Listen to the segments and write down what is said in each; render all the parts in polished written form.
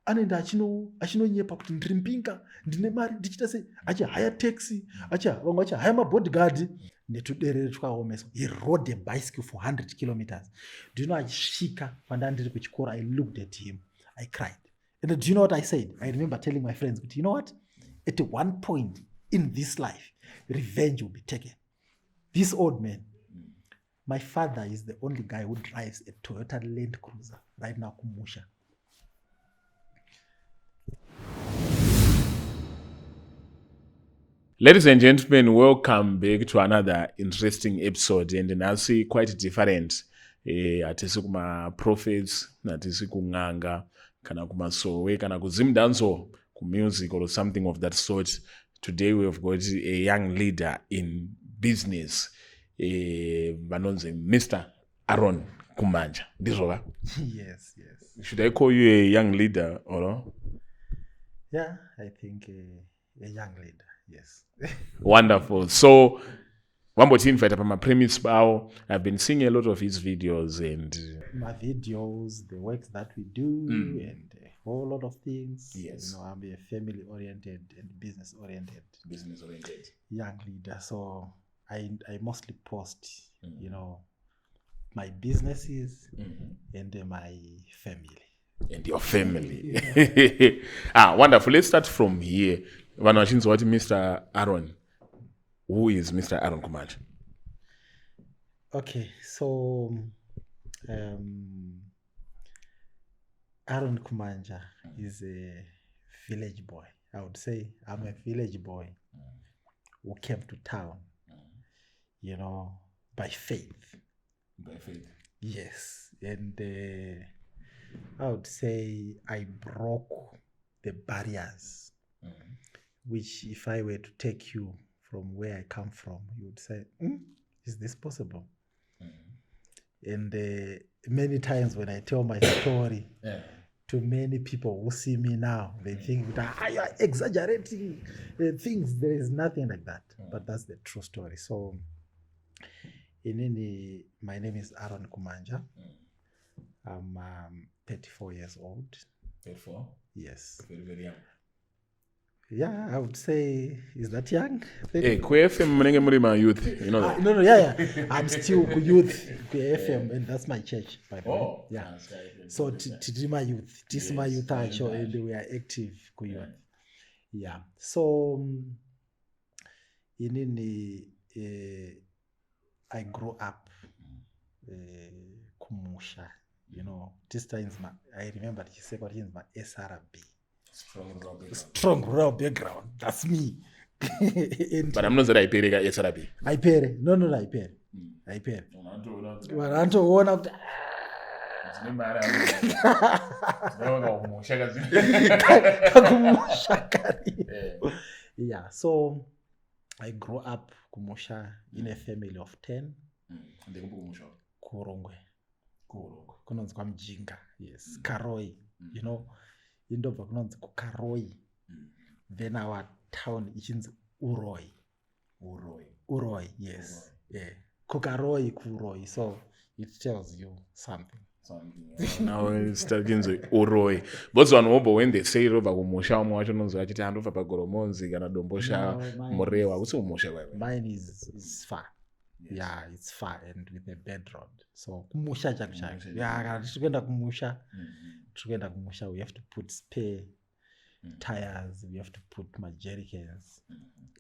anoenda achinonyepa kuti ndiri mbinga, ndine mari, ndichita sei, achihaya taxi, vamwe achihaya mabodyguard netuderere twakaomeswa. He rode a bicycle for 100 kilometers. Do you know, achisvika pandandiri kuchikoro, I looked at him, I cried. And do you know what I said? I remember telling my friends, but you know what? At one point in this life, revenge will be taken. This old man, my father is the only guy who drives a Toyota Land Cruiser right now, Kumusha. Ladies and gentlemen, welcome back to another interesting episode, and nasi quite different. Atisi kuma prophets, atisi kunganga, kana kuma sowe, kana kuzimdanzo, ku music or something of that sort. Today we have got a young leader in business, Banonze, Mr. Aaron Kumanja. Yes. Should I call you a young leader or no? Yeah, I think a young leader. Yes. Wonderful. So, Wamboti invite my premise bao. I've been seeing a lot of his videos and my videos, the works that we do, and a whole lot of things. Yes. You know, I'm a family-oriented and business-oriented young leader. So I mostly post, you know, my businesses and my family. And your family. Wonderful. Let's start from here. What Mr. Aaron. Who is Mr. Aaron Kumanja? Okay, so Aaron Kumanja is a village boy. I would say I'm a village boy who came to town, you know, by faith. By faith. Yes, and I would say I broke the barriers, which if I were to take you from where I come from, you would say, is this possible? And many times when I tell my story to many people who see me now, they think that you are exaggerating things. There is nothing like that. But that's the true story. So, my name is Aaron Kumanja. I'm 34 years old. 34? Yes. Very, very young. Yeah, I would say, is that young? Hey, FM youth, you know that? No, yeah. I'm still youth, FM, and that's my church, by the way. Oh, yeah. Right. So, Tidima Youth, Tisma Youth, and we are active, youth. Yeah. So, I grew up, Kumusha, you know, this time I remember he said what is my SRB. Strong rural background. That's me. But I'm not that I pay SRB. I pay. No, I pay. I pay. Yeah, so I grew up Kumusha in a family of 10. Kurongwe. Kunonzi kwa Mjinga. Yes. Karoi. You know, indobva kunonzi kukaroi. Then our town ichinzi Uroi. Yes. Yeah. Kukaroi, Kuroi. So it tells you something. Now it's talking Uroi. But when they say over Kumusha, I hand over Pagoromonzi, Ganadombosha, Morewa. What's Umusha? Mine is far. Yes. Yeah, it's far and with a bad road. So Kumusha Jaksha. Yeah, Kumusha, we have to put spare tires, we have to put my jerrycans,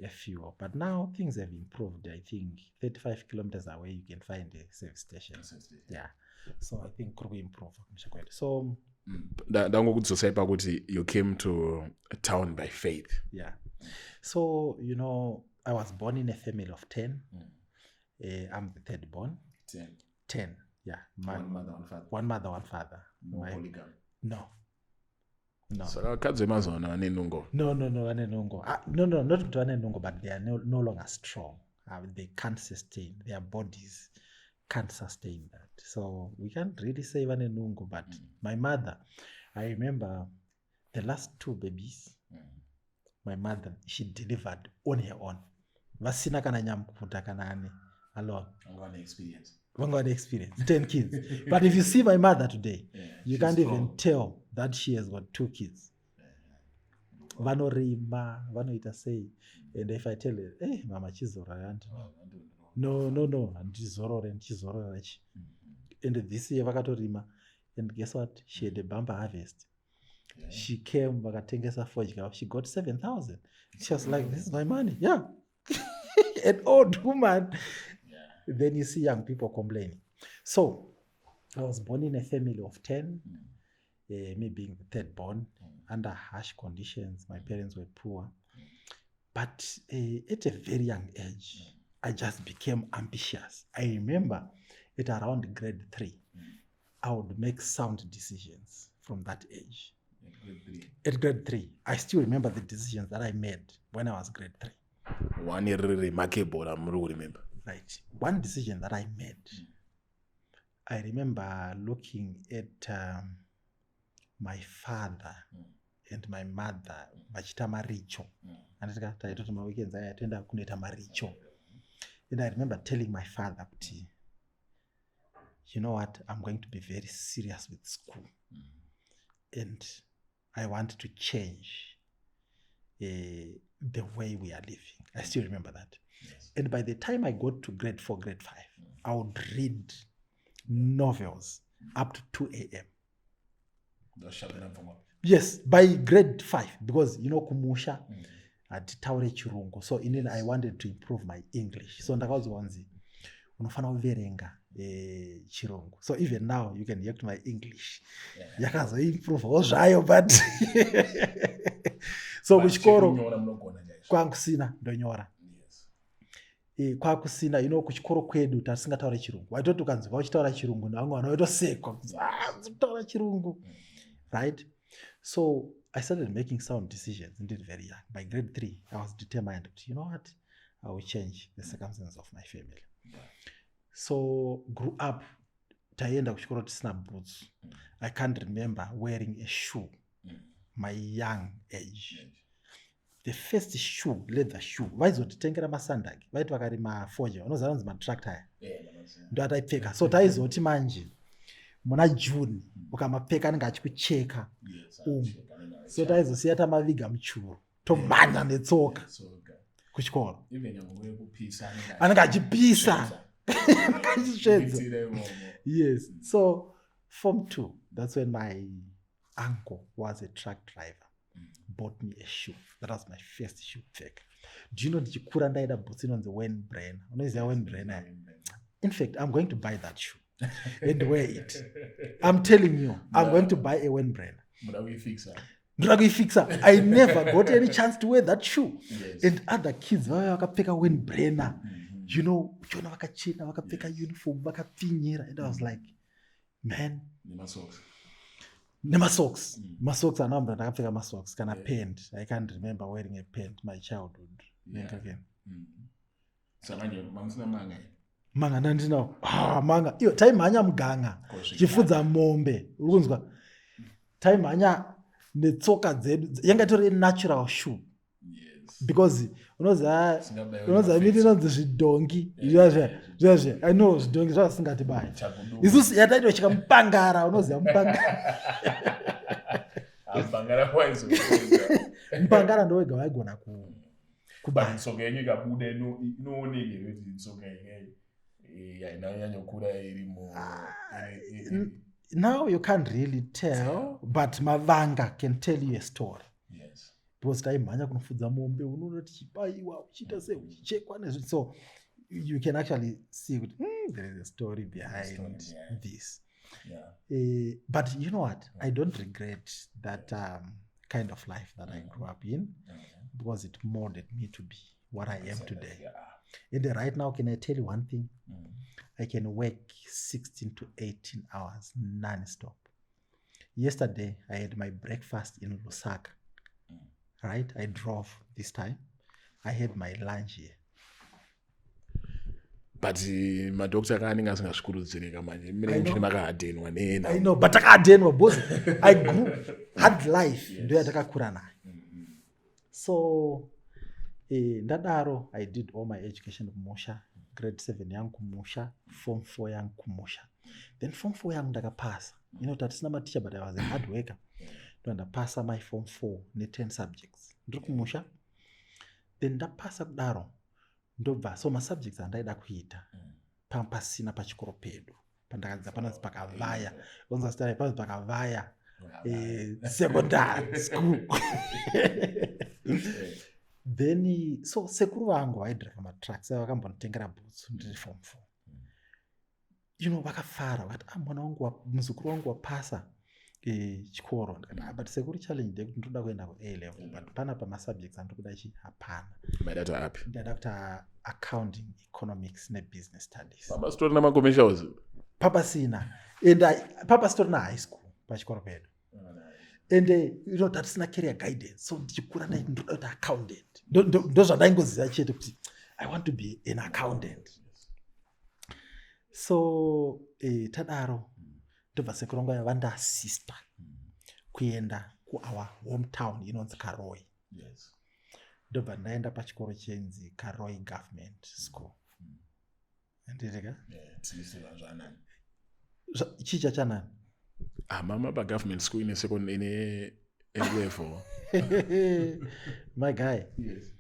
a fuel. But now things have improved. I think 35 kilometers away you can find a service station. Yeah. So I think we improve. So you came to a town by faith. Yeah. So, you know, I was born in a family of 10. I'm the third born. 10. Yeah. One mother, one father. No. So No, anenungo. No, not to anenungo, but they are no longer strong. They can't sustain. Their bodies can't sustain that. So we can't really say anenungo, but my mother, I remember the last 2 babies, my mother, she delivered on her own. Vasina kana nyamkuta kana ane alone. Experience. Vangwani experience 10 kids. But if you see my mother today, you can't strong. even tell that she has got 2 kids. Vanorima, vanoita sei. And if I tell her, hey, mama chizorora. No, handizorore, ndichizorora ichi. And this year vakatorima. And guess what? She had a bumper harvest. Yeah. She came, vakatengesa fodya. She got 7,000. She was like, this is my money. Yeah. An old woman. Yeah. Then you see young people complaining. So, I was born in a family of 10, me being the third born, under harsh conditions. My parents were poor. But at a very young age, I just became ambitious. I remember at around grade 3, I would make sound decisions from that age. At grade 3, I still remember the decisions that I made when I was grade 3. One remarkable, I'm remember. Right. One decision that I made, I remember looking at my father and my mother, vachita maricho. And I remember telling my father, you know what, I'm going to be very serious with school. And I want to change the way we are living. I still remember that. Yes. And by the time I got to grade 4, grade 5, I would read novels up to 2 a.m. Yes, by grade 5, because, kumusha atitaure chirungu. So I wanted to improve my English. So ndakaudzwanzi unofana kuverenga chirungu. So even now you can hear to my English. Yakazo improve zvayo but so kuchikoro kwangu ndonyora. Kwakusina, kuchikoro kwedu tasingataure chirungu. Waitoti ukanzwa uchitaura chirungu navamwe vanoitosekwa kutaura chirungu. Right? So I started making sound decisions indeed very young. By grade 3, I was determined, you know what, I will change the circumstances of my family. So grew up, taienda kuchikoro tisina boots. I can't remember wearing a shoe, my young age. The first shoe, leather shoe, vaizotitengera masandaki, vaiti vakari mafoja, unoziva anonzi matractor. Ndo ataipfeka. So taizoti manje muna June ukamapfeka anenge achikucheka. So taizosiya tamaviga muchuru, tomhanya netsoka kuchikoro. Anenge achipisa. Yes. So Form 2, that's when my uncle was a truck driver. Bought me a shoe. That was my first shoe pick. Do you know ndichikura ndaida boots inonzi Wayne-Brenner? Unoziva Wayne-Brenner? In fact, I'm going to buy that shoe and wear it. I'm telling you, I'm going to buy a Wayne-Brenner. I never got any chance to wear that shoe. Yes. And other kids vakapfeka Wayne-Brenner. Uchiona vakachena vakapfeka uniform vakapfinyira. And I was like, man, Nemasocks. Masocks are numbered. I have masocks. Can I paint? I can't remember wearing a paint my childhood. Again. Manga nandino. Manga. Iyo time manya mganga. Chifudza mombe. Urunzwa. Time manya netsoka zedu. Yanga tori natural shoe. Because unoza miti nonzi zvidongi. I know zvidongi zvasingati bai. Isusu yataitwa chikampangara unoziva mpangara. Mpangara ndowega waigona kubaya. Tsoka yenyu ikabuda inooneke kuti tsoka inanyanyokura irimo. Now you can't really tell, but mavanga can tell you a story. Because taimhanya kunofudza mombe unonoti chibaiwa uchita sei uchichekwa nezviti. So you can actually see there is a story behind this. But you know what? I don't regret that kind of life that I grew up in, because it molded me to be what I am today. And right now, can I tell you one thing? I can work 16 to 18 hours non-stop. Yesterday, I had my breakfast in Lusaka. Right? I drove this time. I had my lunch here. But madoctor kanenge asingazvikurudzirika manje mine mchini makahadenwa nena. I know, but takahadenwa boss. I grew hard life ndo yatakakura nayo. So ndadaro I did all my education kumusha. grade 7 yangu kumusha, form 4 yangu kumusha. Then form 4 yangu ndakapasa. Tatisina maticha but I was a hard worker. Ndo ndapasa my form 4 ne 10 subjects. Ndiri kumusha. Then ndapasa kudaro. Ndobva so ma subjects andaida kuita. Pasina pachikoro pedu. Pandakadza panonzi pakavaya. Onza stare panonzi pakavaya. Secondary school. Then so sekuru vangu vaidriva matracks vakambonditengera bhutsu ndiri form 4. Vakafara vakati mwana wangu muzukuru wangu wapasa chikoro. Ndikati but sekuru challenge ndekuti ndoda kuenda ku-A level but pana pamasubjects andiri kuda hapana. Maidata api? Ndada kuita accounting, economics nebusiness studies. Papa sitori namakomeshaus? Papa sina. Papa sitori na high school pachikoro pedu. And tatisina career guidance. So ndichikura ndoda kuita accountant. Ndozvandaingoziva chete kuti I want to be an accountant. So tadaro ndobva sekuru vangu vandaasista kuenda kuour hometown inonzi Karoi. Ndobva ndaenda pachikoro chenzi Karoi Government School. Ndirika? Chicha chanani? Mama government school in a second in a level. My guy. Yes.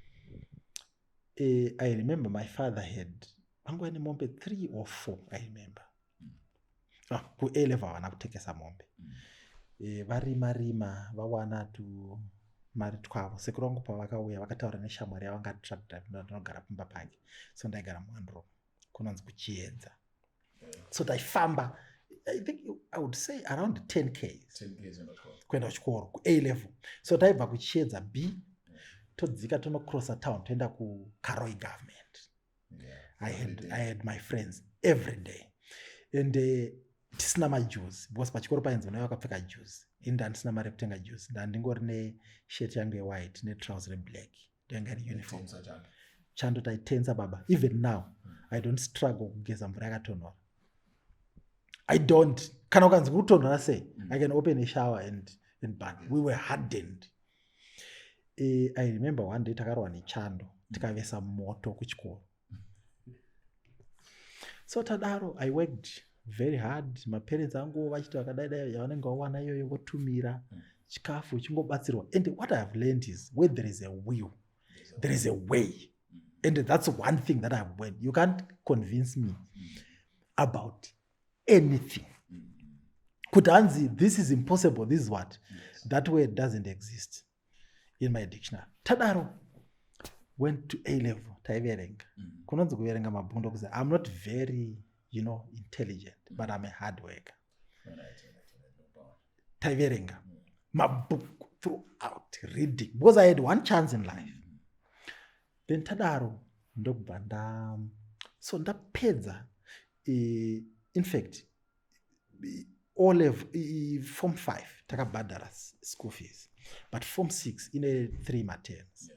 I remember my father had angwani mombe 3 or 4 I remember. Ku-A level vana kutekesa mombe. Varima vawana tu mari twavo. Sekuru vangu pavakauya vakataura neshamwari yavo truck drive ndinogara pamba pake. So ndaigara muhandro kunonzi kuchiedza. So taifamba I think I would say around 10 k's kuenda kuchikoro ku-A level. So taibva kuchiedza B todzika tonocrossa town toenda ku-Karoi Government. I had my friends every day. And tisina majuice because pachikoro painzi vanauya vakapfeka juice. Ndandisina mari yekutenga juice. Ndandingori nesheti yangu ye-white netrouser re-black. Ndoinga uniform. Chando taitenza baba. Even now I don't struggle kugeza mvura yakatonhora. I don't. Kana ukanzi kutonhora sei? I can open a shower and burn. We were hardened. I remember one day takarwa nechando tikavesa moto kuchikoro. So tadaro I worked very hard. My parents angu vachiti vakadaidai yavanenge vawana iyoyo votumira chikafu chingobatsirwa. And what I have learned is where there is a will, there is a way. And that's one thing that I've learned. You can't convince me about anything. Kutanzi, this is impossible, this is what? That word doesn't exist in my dictionary. Tadaro went to A level, taiverenga. Kunonzi kuverenga mabhuku ndokuzi I'm not very, intelligent, but I'm a hard worker. Taiverenga. Mabhuku throughout, reading. Because I had one chance in life. Then tadaro ndokubva so ndapedza in fact all of form 5 takabhadhara school fees but form 6 ine 3 materms.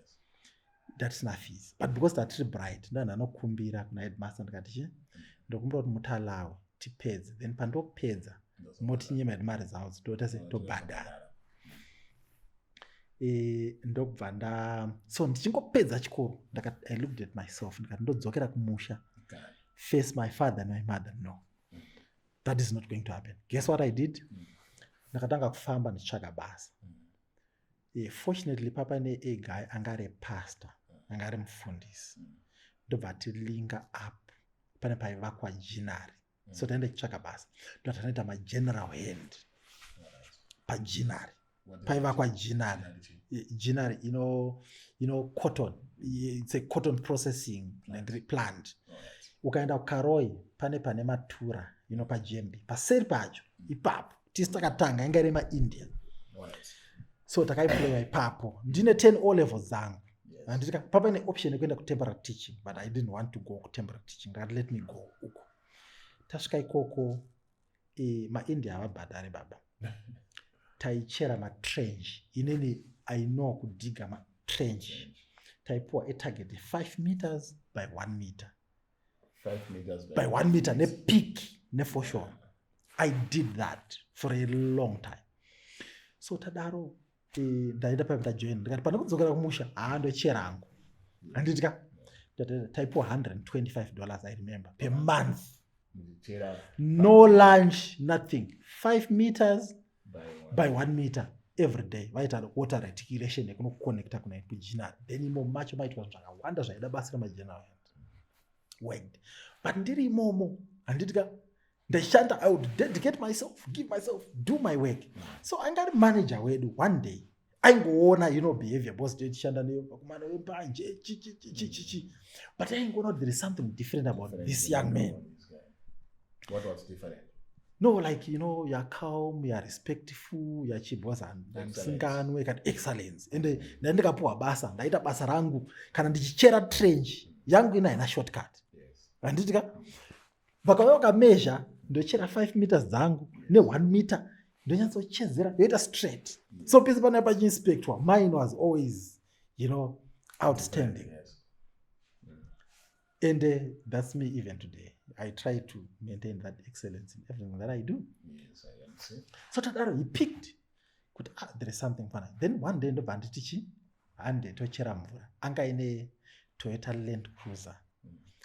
That's not fees but because that's bright ndanokumbira kuna headmaster ndikati ndokumbira kuti mutalawe tipedze then pandopedza motinyema mari zawo dzitotase tobhadhara. Ndokubva so ndichingopedza chikoro I looked at myself ndikati ndodzokera kumusha face my father and my mother. No, that is not going to happen. Guess what I did? Ndakatanga kufamba ndichitsvaga basa. Fortunately papa ne-A guy angari pastor, angari mufundisi. Ndobva tilinga up pane paivakwa jinari. So taenda kutsvaga basa. Ndotanoita ma-general hand pajinari. Paivakwa jinari. Jinari, cotton. It's a cotton processing plant. Ukaenda kukaroi pane matura, pajembi. Paseri pacho, ipapo. Tisi takatanga, inga iri ma-India. So takaipulewa ipapo. Ndine 10 O levels zangu. Andika papa ine option yekuenda kutemporary teaching, but I didn't want to go kutemporary teaching. Let me go uko. Tasvika ikoko, ma-India havabhadhari baba. Taichera matrench. Inini I know kudiga matrench. Taipuwa a target 5 meters by 1 meter. 5 meters by 1 meter. Ne peak, ne for sure. I did that for a long time. So tadaro, ndaenda pa join. Ndikati pano kudzokera kumusha, ndochera angu. Anditika taipo $125, I remember, per month. Ndichera No lunch, nothing. 5 meters by by 1 meter every day. Vaita water reticulation yekunokonekta kuna kugeneral. Then imo macho maitwa zvakawanda zvaida basa remageneral. Wait. But ndiri imomo handitika ndashanda, I would dedicate myself, give myself, do my work. So angari manager wedu one day aingoona behavior boss shanda neyo kumana wembanje chi. But aingoona there is something different about this young man. What was different? No, like, you're calm, you're respectful, you're chibwas and singanwe and excellence. And ndikapuwa basa, ndaita basa rangu, kana ndichichera trench, yangu ina shortcut. Yes. Anditika, vakayoka measure, ndochera 5 meters zangu, ne 1 meter, ndonyatso chezera, ndoita straight. So pisi pana pa inspector, mine was always, outstanding. Yes. And that's me even today. I try to maintain that excellence in everything that I do. Yes, I can see. So Tadaro, he picked. There is something funny. Then one day, ndobva nditichi hande tochera mvura. Anga ine Toyota Land Cruiser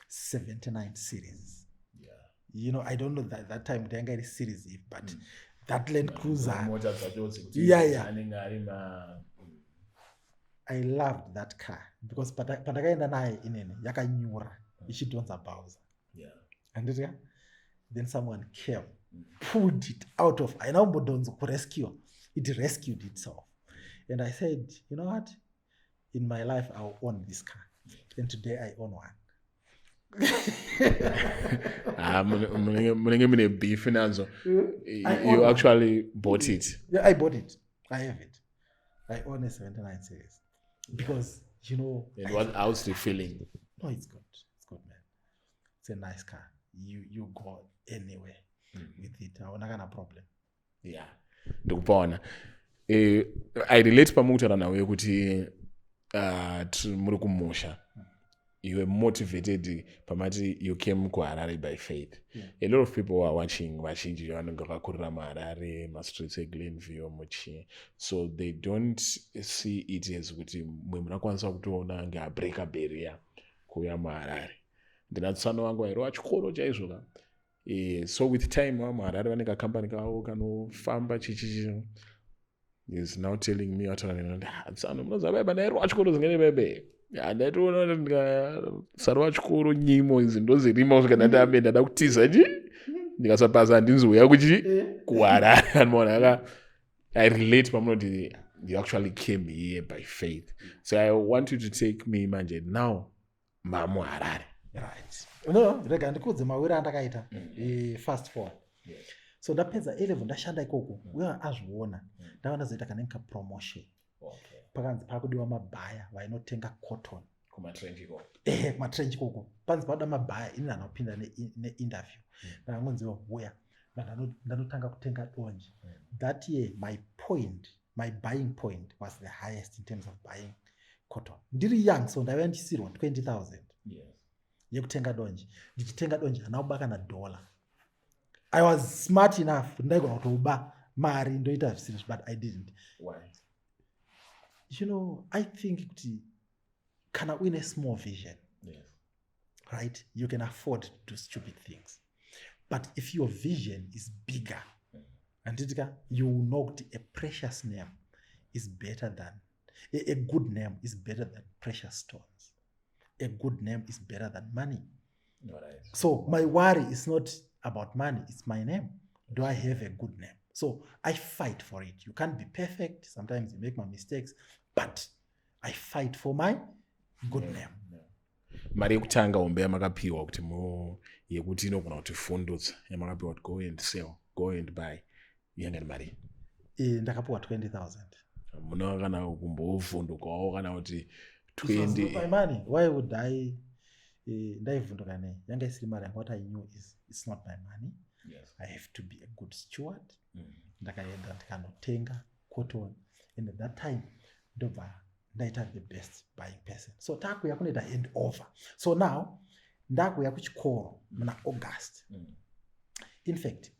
79 series. Yeah. I don't know that time the anga series if, but that Land Cruiser. Yeah. I loved that car because pandakaenda naye inene yakanyura ichidhonza Bowser. Yeah. And then someone came, pulled it out of, I know Bodonzo to rescue. It rescued itself. And I said, you know what? In my life, I'll own this car. And today I own one. You actually bought it. Yeah, I bought it. I have it. I own a 79 series. Because, And how's the feeling? No, it's good. It's good, man. It's a nice car. You go anywhere with it. I don't have a problem. Yeah. Ndikupaona. I relate pamukutaura nawe kuti muri kumusha. You were motivated pamati you came kuHarare by faith. Yeah. A lot of people are watching vazhinji vanenge vakakurira muHarare, mastreets eGlenview muchi. So they don't see it as kuti mwe munakwanisa kutoona break barrier kuuya muHarare. Ndinatsano wangu wairo wachikoro chaizvo ka. So with time muHarare vane kacompany kavo kanofamba chichichi. He's now telling me atsano munoziva baba ndairo wachikoro zingene bebe. Ndatoona ndikasara wachikoro nyimo idzi ndozirima kusvika ndati ndada kutiza ndikasapasa handinzouya kuHarare. Anoona I relate pamunoti you actually came here by faith. So I want you to take me manje now muHarare. Right. No, rega ndikudze mawira andakaita fast forward. Yes. So ndapedza 11 ndashanda ikoko. Uya azviona. Ndawana zoita kanenka promotion. Okay. Pakanzi pakudiwa mabhaya vainotenga cotton. Kumatrench ikoko. Kumatrench ikoko. Panzi pakuda mabhaya ini anopinda ne-interview. Ndakangonziwa uya. Ndanotanga kutenga donje. That year my buying point was the highest in terms of buying cotton. Ndiri young so ndaiva ndichisirwa 20,000. Yes. Yekutenga donje. Ndichitenga donje anaubaka na $1. I was smart enough ndaigona kutoba mari ndoita serious, but I didn't. Why? I think kana uine small vision. Yes. Right? You can afford to do stupid things. But if your vision is bigger, and you know a precious name is better than a good name is better than precious stones. A good name is better than money. Right. So my worry is not about money, it's my name. Do I have a good name? So I fight for it. You can't be perfect. Sometimes you make my mistakes, but I fight for my good name. Mari yekutanga umbe yamakapiwa kuti yekuti inogona kuti fundutsa yamakapiwa kuti go and sell, go and buy. Yanga ni mari. Ndakapiwa 20,000. Muna kana kumbovhundukawo kana kuti 20. It was not my money. Why would I ndaivhunduka nei? Yanga isiri mari. What I knew is it's not my money. Yes. I have to be a good steward. Ndakaenda ndikanotenga cotton, and at that time ndobva ndaita the best buying person. So takuya kunoita hand over. So now ndakuya kuchikoro muna August. In fact,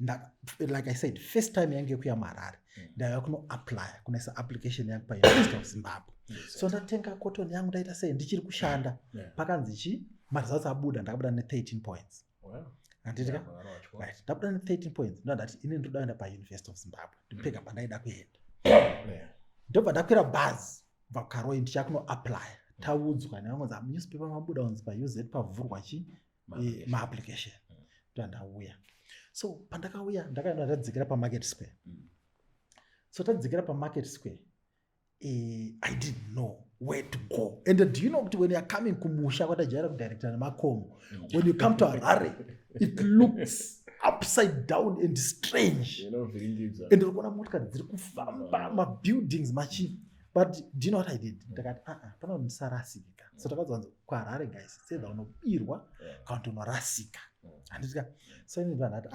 like I said, first time yangu yekuya muHarare, ndauya kuno apply kunaisa application yangu pa University of Zimbabwe. So ndatenga cotton yangu ndaita sei ndichiri kushanda. Pakanzi maresults abuda ndakabuda ne13 points. Anditika? Right. Ndabuda ne13 points. Ndati ini ndoda pa University of Zimbabwe. Ndipeka pandaida kuenda. Ndobva ndakwira bus vakaroi ndichakuno apply. Taudzwa nevanonzi newspaper mabuda unzi pa UZ pavhurwa ma application. Ndandauya. So pandakauya ndakaenda ndadzikira pa Market Square. So tadzikira pa Market Square. I didn't know where to go. And do you know when you are coming kumusha kwata jaira ku director nemakomo, when you come to Harare, it looks upside down and strange. And ukona motikari dziri kufamba ma buildings machi. But do you know what I did? Ndakati pano ndisarasika. So takazwanza ku Harare guys, sedza unobirwa kana unorasika. Anditika. So ini ndati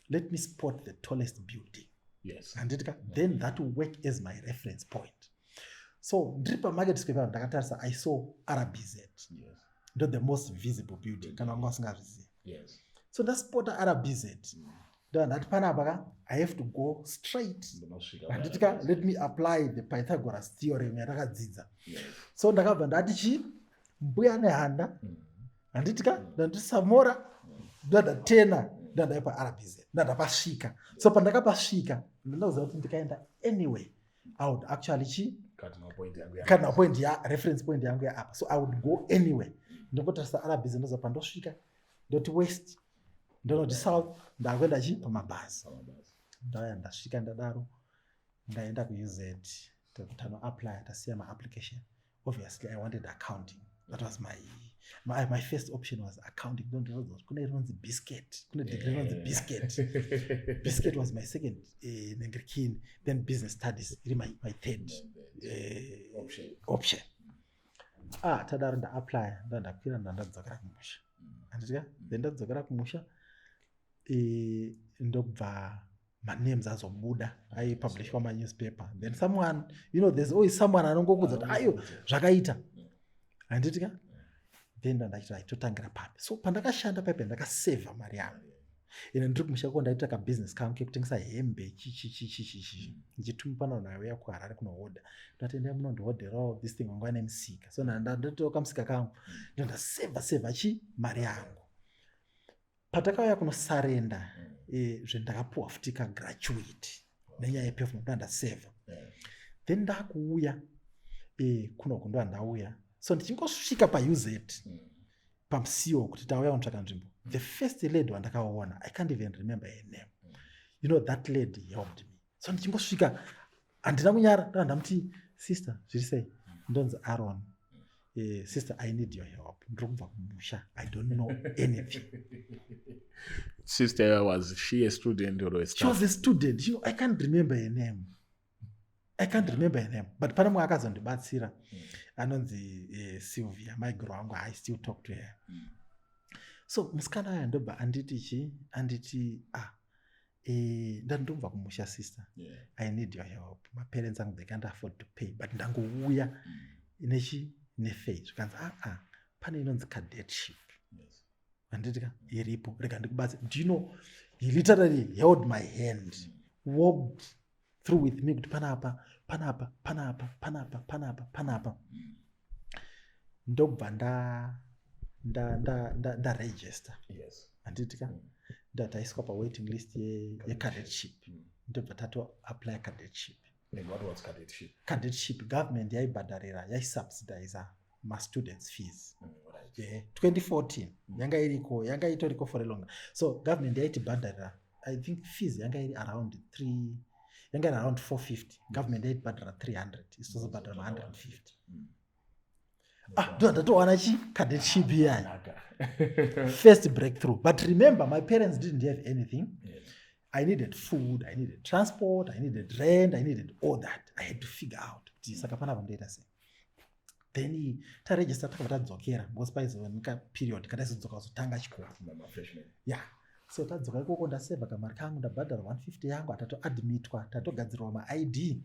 let me spot the tallest building. Yes. And then that will work as my reference point. So Dripa Market Square ndakatarisa I saw RBZ. Yes. Not the most visible building. Kana ngosingazviziva. Yes. So ndaspota RBZ. Ndati panapa I have to go straight. And let me apply the Pythagoras theorem yatakadzidza. Yes. So ndakabva ndati mbuya nehanda. Anditika ndandisamora ndatena ndandaipa RBZ. Ndandapasvika. So pandakapasvika ndinoziva kuti ndikaenda anyway I would actually kana point ya reference point yangu ya apa. So I would go anyway. Ndingotarisa RBZ ndoza pandosvika ndoti west ndinoti south ndakwenda pamabhazi. Ndauya ndasvika ndadaro ndaenda ku UZ tano apply tasiya ma application. Obviously I wanted accounting. That was my first option was accounting. Don't know those. Kuna ironzi biscuit. Kuna degree ironzi biscuit. Biscuit was my second keen. Then business studies my third option. Tadaro nda apply ndakwira ndadzokera kumusha. Anditika then ndadzokera kumusha ndobva my names azobuda I publish kwa newspaper. Then someone, there's always someone anongokudza kuti ayo zvakaita. Anditika then ndachita totangira papi. So pandakashanda papi ndakaseva mari yangu. Ine ndiri kumusha ko ndaita ka business kangu kekutengesa hembe ndichitumupana nayo ku Harare kunohoda. Ndatenda munondihodherawo this thing wanga nemusika. So ndatoka kamusika kangu ndaseva mari yangu. Patakauya kunosarenda zvendakapuwa futi ka graduate nenyaya yepavement ndaseva. Then ndakuuya kuno ndauya. So ndichingosvika pa UZ pamusiwo kuti tauya kunotsvaka nzvimbo. The first lady wandakaona I can't even remember her name. That lady helped me. So ndichingosvika handina kunyara ndamuti sister zviri sei ndonzi Aaron. Sister I need your help. Ndiri kubva kumusha. I don't know anything. Sister, was she a student or a staff? She was a student. I can't remember her name. But pana mwe akazondibatsira anonzi Sylvia, my girl wangu, I still talk to her. So musikana aya ndobva anditi ndandomva kumusha sister. I need your help. My parents angu they can't afford to pay, but ndangouya nefaith zvikanzi pane inonzi cadetship. Anditika iripo rega ndikubatsira. Do you know he literally held my hand, walked through with me kuti panapa. Ndobva nda register. Yes. Anditika ndataiswa pa waiting list ye cadetship. Ndobva tato apply cadetship. And what was cadetship? Cadetship government yaibhadharira yaisubsidize ma students fees. 2014 yanga itoriko for a long. So government yaitibhadharira I think fees yanga iri around 450. Government yaitibhadhara 300. Isitose bhadhara 150. Ndatowana cadetship iya. First breakthrough. But remember my parents didn't have anything. I needed food, I needed transport, I needed rent, I needed all that. I had to figure out. Saka panapa ndoita sei. Then taregister takadzokera because paizowanika period kadaizodzoka kuzotanga chikoro. Yeah. So tadzoka ikoko ndaseva kamari kangu ndabhadhara 150 yangu atatoadmitwa tatogadzirwa ma-ID.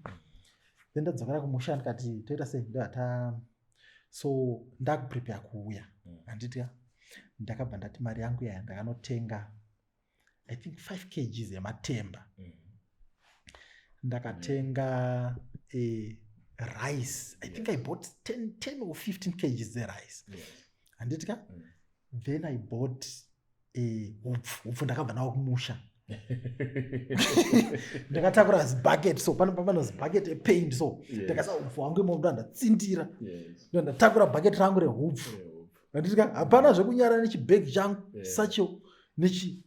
Then ndadzokera kumusha ndikati toita sei so ndakuprepare kuuya. Anditika ndakabva ndati mari yangu yaya ndakanotenga I think 5 kg yematemba. Ndakatenga rice. I think I bought 10 or 15 kgs rice. Handiti ka? Then I bought upfu ndakabva nawo kumusha. Ndakatakura zibucket so pano zibucket epaint so ndakasa upfu wangu imomo ndatsindira. Ndatakura bucket rangu rehupfu. Handiti ka? Hapana zvekunyara nechibag changu sacho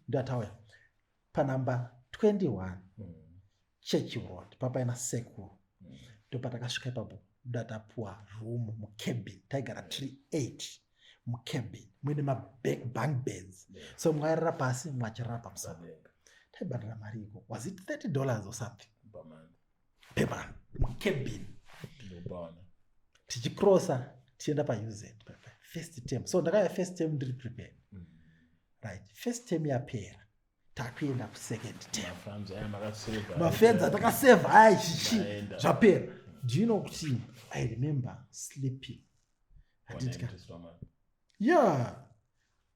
ndatauya. Panamba 21 Church Road papa ina sekuru. Ndopatakasvika ipapo ndatapuwa room mukabin taigara 38 mukabin muine bunk beds so mwairara pasi mwachirara pamusana taibhadhara mari iko was it $30 or something per month mukabin tichikrosa tienda pauz first term so ndakaya first term ndiri prepared right first term yapera takuenda kusecond term mafenza takaseva hai chichi zvapera. Do you know kuti I remember sleeping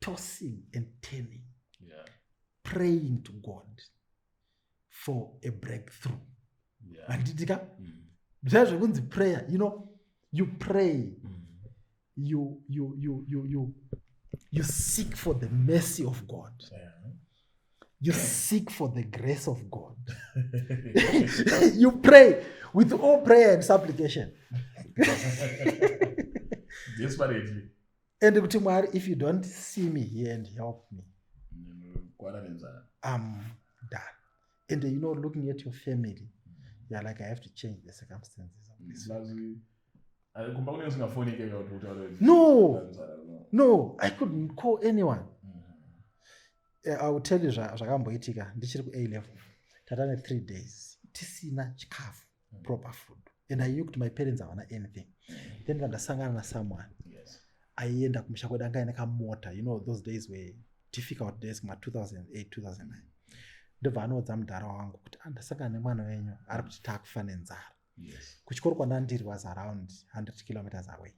tossing and turning praying to God for a breakthrough. Handitika zvazvekunzi prayer, you pray, you seek for the mercy of God. You seek for the grace of God. You pray with all prayer and supplication. Desperately. And kuti Mwari, if you don't see me here and help me, I'm done. And looking at your family, you're like, I have to change the circumstances of this. No, I couldn't call anyone. I will tell you zvakamboitika ndichiri ku A level tatane 3 days tisina chikafu proper food and I knew kuti my parents havana anything. Then ndasangana na someone aienda kumusha kwedu anga ine kamota, those days where difficult days kuma 2008 2009 ndobva anodza mudhara wangu kuti ndasangana nemwana wenyu ari kuti takufa nenzara. Kuchikoro kwandandiri was around 100 kilometers away.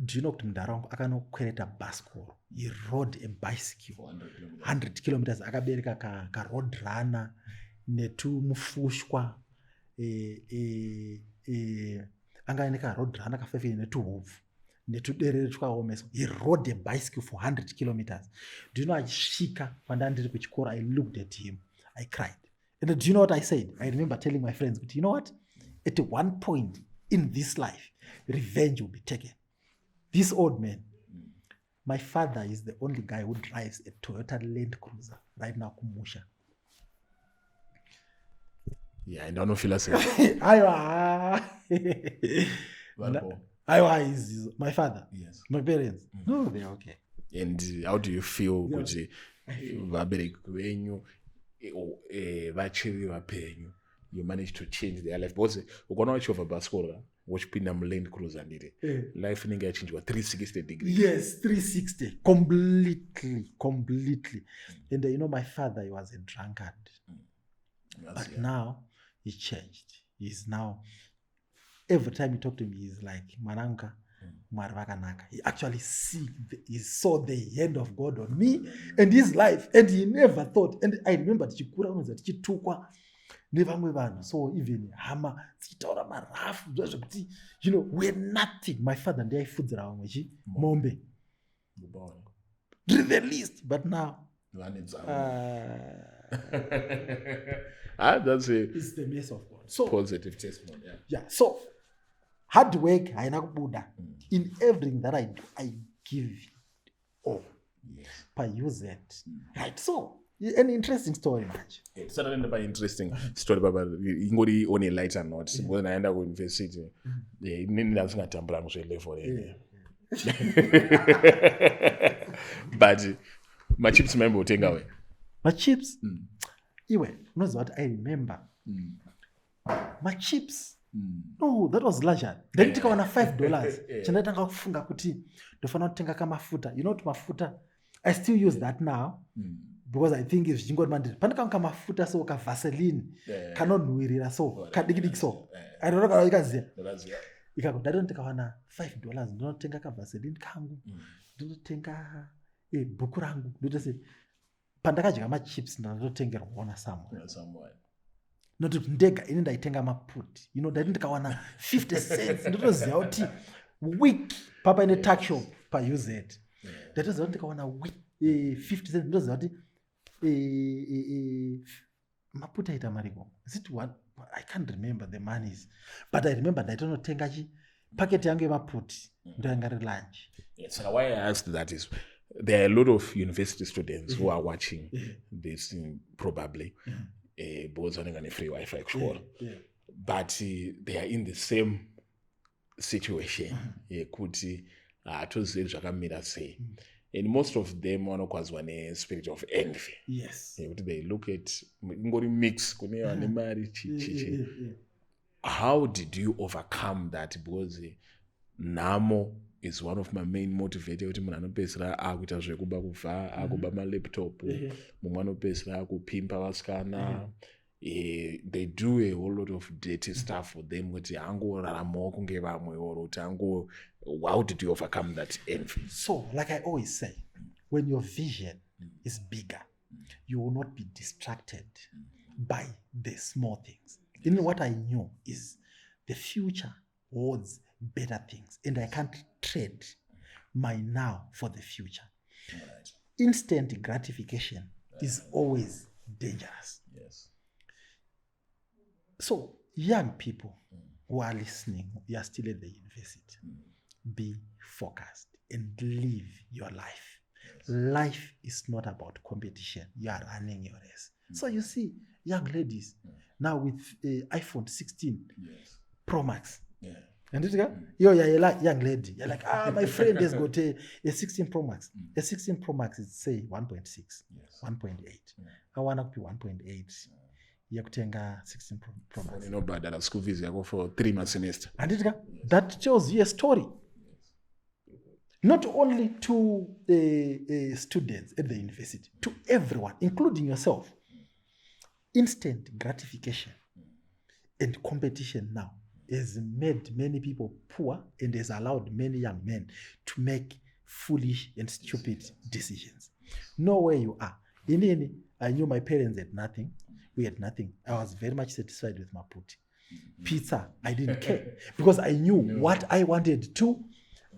Do you know kuti mudhara wangu akanokwereta bhasikoro, he rode a bicycle 100 kilometers, akabereka ka road runner netumufushwa anga ine ka road runner kafefeni netuhupfu netuderere twaomesa. He rode a bicycle for 100 kilometers. Do you know achisvika pandandiri kuchikoro, I looked at him, I cried. And do you know what I said? I remember telling my friends, but you know what? At one point in this life, revenge will be taken. This old man, my father is the only guy who drives a Toyota Land Cruiser right now kumusha. I don't feel like saying. Aiwa is my father. Yes. My parents. No, they're okay. And how do you feel kuti vabereki venyu vachiri vapenyu you managed to change their life? Because ukaona uchova bhasikoro uchipinda muland cruiser ndiri life inenge yachinjwa 360 degrees. Yes, 360 completely. And my father, he was a drunkard. But now he changed. He's now, every time you talk to him, he's like Mananka Mwari vakanaka. He actually he saw the hand of God on me and his life, and he never thought. And I remember tichikura unoza tichitukwa nevamwe vanhu, so even hama tichitaura marafu zvazvokuti we're nothing. My father ndiye aifudzira vamwe mombe the least, but now that's it's the mercy of God. So positive testimony. So hard work haina kubuda. In everything that I do, I give it all. Use it. Right. So an interesting story much. Certainly an interesting story baba ingori on a lighter note. Because naenda ku university nini ndasingatambula ngizwe level but my chips member utenga we. My chips iwe unoziva what I remember. My chips no, that was larger. Then tikaona $5 chandatanga kufunga kuti ndofana kutenga kamafuta. Mafuta I still use that now because I think if jingori mandiri pandikanga kamafuta so ka Vaseline kanonhuwirira so kadikidiki so I don't know kana ikaziya ikako ndati ndikawana $5 ndinotenga ka Vaseline kangu ndinotenga bhuku rangu ndotose pandakadya machips ndatotengerwa somewhere. noti ndega ini ndaitenga maputi ndati ndikawana 50 cents ndotoziva kuti week papa ine tuck shop pauz ndatoziva kuti ndikawana 50 cents ndotoziva kuti maputi aita mariko is it one? I can't remember the monies, but I remember ndaitonotenga packet yangu yemaputi ndoyanga ri lunch. So why I asked that is there are a lot of university students who are watching this probably because vanenge ne free wifi kuchikora but they are in the same situation yekuti hatozivi zvakamira sei and most of them vanokwazwa nespirit of envy. Yes. Yekuti they look at ingori mix kune vane mari chichi. How did you overcome that? Because nhamo is one of my main motivator kuti munhu anopedzisira akuita zvekuba kubva akuba malaptop mumwe anopedzisira akupimpa vasikana they do a whole lot of dirty stuff for them kuti angoraramawo kunge vamwe or kuti how did you overcome that envy? So like I always say, when your vision is bigger, you will not be distracted by the small things. What I knew is the future holds better things, and I can't trade my now for the future. Right. Instant gratification is always dangerous. Yes. So young people who are listening, you are still at the university, be focused and live your life. Yes. Life is not about competition. You are running your race. So you see young ladies now with iPhone 16 Pro Max. Yeah. And you're a young lady. You're like, my friend has got a 16 Pro Max. A 16 Pro Max is say 1.6, 1.8. I want to be 1.8. Yakutenga 16 Pro Max. You know, but that school fees go for 3 months semester. And that tells you a story. Not only to students at the university, to everyone, including yourself. Instant gratification and competition now has made many people poor and has allowed many young men to make foolish and stupid decisions. Know where you are. I knew my parents had nothing. We had nothing. I was very much satisfied with Maputi. Pizza, I didn't care because I knew what I wanted to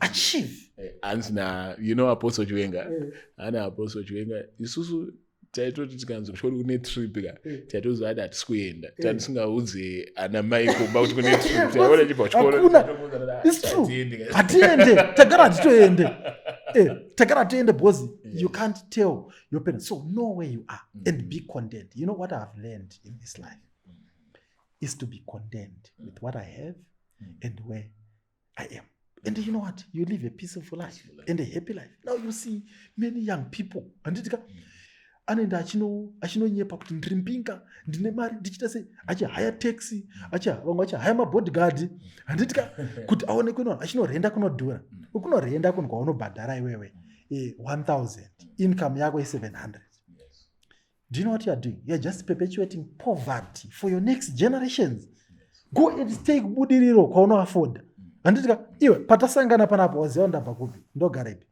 achieve. And now, you know Apostle Chiwenga. Apostle Chiwenga. Isusu taitoti tikanzi kuchori kune trip taitoziva kuti hatisikuenda tandisingaudze ana mai kumba kuti kune trip taiona chibva chikoro. It's true. Hatiende tagara tiende because you can't tell your parents. So know where you are and be content. You know what I've learned in this life is to be content with what I have and where I am. And you know what? You live a peaceful life and a happy life. Now you see many young people anoenda achinonyepa kuti ndiri mpinga ndine mari ndichita sei achihaya taxi vamwe achihaya mabodyguard handitika kuti aone kuno achinorenda kunodhura ukunorenda kunhu kwaunobhadhara iwewe 1000 income yako i700. Do you know what you are doing? You are just perpetuating poverty for your next generations. Go and stay kubudiriro kwaunoafoda handitika iwe patasangana panapo waziva ndabva kupi ndogara ipi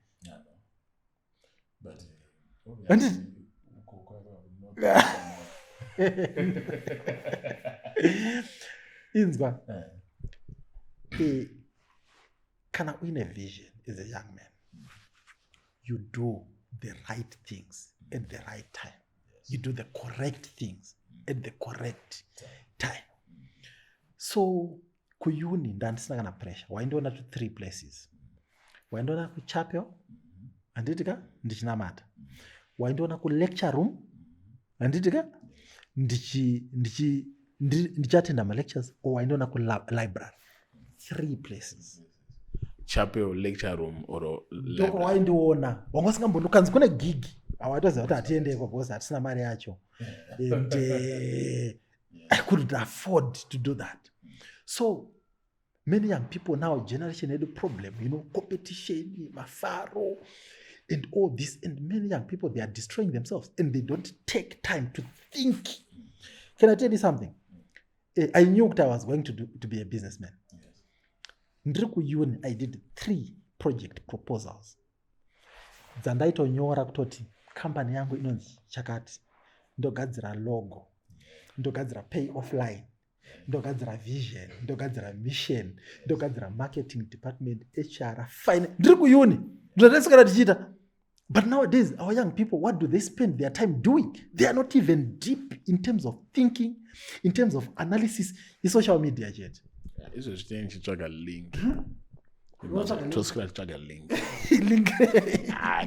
inzwa kana uine vision as a young man, you do the right things at the right time. You do the correct things at the correct time. So kuyuni ndandisina kana pressure waindiona to 3 places. Waindiona kuchapel anditika ndichinamata. Waindiona ku lecture room anditika ndichatenda ma lectures or waindiona ku library. 3 places. Chapel, lecture room or library. Waindiona wangosingambonukanzi kune gig awatoziva kuti hatiendeko because hatisina mari yacho and I couldn't afford to do that. So many young people now, generation had a problem, competition, mafaro, and all this. And many young people, they are destroying themselves and they don't take time to think. Can I tell you something? I knew that I was going to be a businessman. I did 3 project proposals. Zandaitonyora kutoti company yangu inonzi chakati ndogadzira logo ndogadzira pay offline, ndogadzira vision, ndogadzira mission, ndogadzira marketing department, HR, finance. Ndiri kuuni ndinotesekana tichiita. But nowadays, our young people, what do they spend their time doing? They are not even deep in terms of thinking, in terms of analysis. In social media yet. Izvo zvitenge chitsvaga link. Totsvaga link. Link.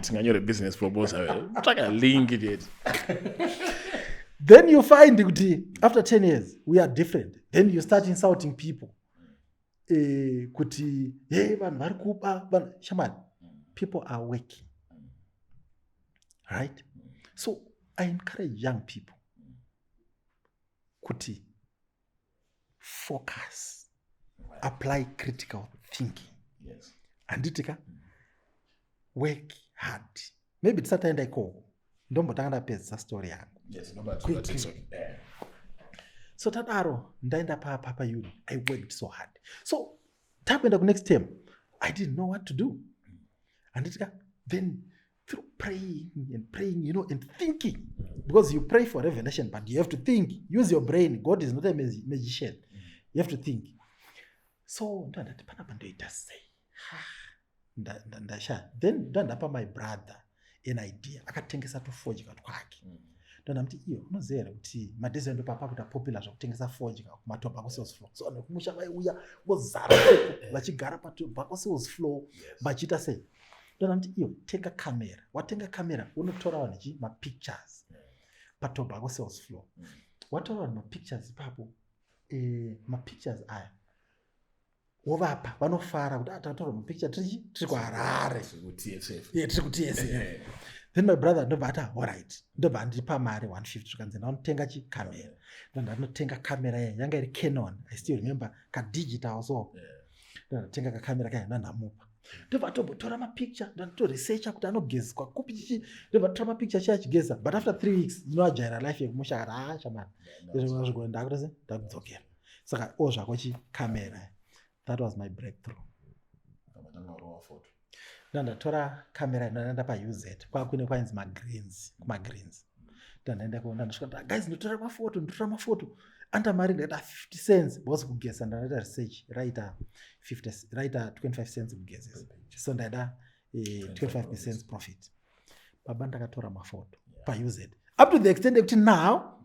Tinganyore business proposal. Tsvaga link yet. Then you find after 10 years, we are different. Then you start insulting people. Kuti, hey, shaman, people are working. Right? So I encourage young people kuti focus, apply critical thinking. Yes. Anditika work hard. Maybe tisataenda ikoko ndombotanga ndapedza story yangu. Yes, no matter. So tadaro ndaenda papa uni. I worked so hard. So takuenda ku next term, I didn't know what to do. Anditika then through praying, and thinking. Because you pray for revelation, but you have to think. Use your brain. God is not a magician. You have to think. So, then ndandapa my brother an idea. Akatengesa to forge kwake. Ndamti iyo unozera kuti madezi ndo papa kuti popular zvakutengesa forge kumatoba ku sales floor. So anokumusha vaiuya vozara vachigara patoba ku sales floor vachita sei. Ndamti iyo tenga camera. Watenga camera unotora wanichi ma pictures. Patoba ku sales floor. Watora ma pictures papo ma pictures aya. Wovapa vanofara kuti atatora ma picture tiri ku Harare. Tiri ku TSF. Then my brother ndobata all right. Ndobva ndipa mari 150 tukanzi ndanotenga chi camera. Ndanotenga camera yanga iri Canon. I still remember ka digital so. Ndanotenga ka camera kaya ndanamupa. Ndobva totora ma picture ndanoto researcha kuti anogezwa kupi chichi. Ndobva totora ma picture chachigeza. But after 3 weeks ndinoajaira life yekumusha shaman. Ndizvo zvigenda kuti ndakudzokera. Saka ozvako chi camera. That was my breakthrough. Ndandatora camera ndandaenda pa UZ kwakune kwainzi magreens ndandaenda kuona ndasvika guys ndotora mafoto anda mari ndaita 50 cents boss kugesa ndandaita research writer 25 cents kugesa so ndaida 25% profit baba ndakatora mafoto pa UZ up to the extent that now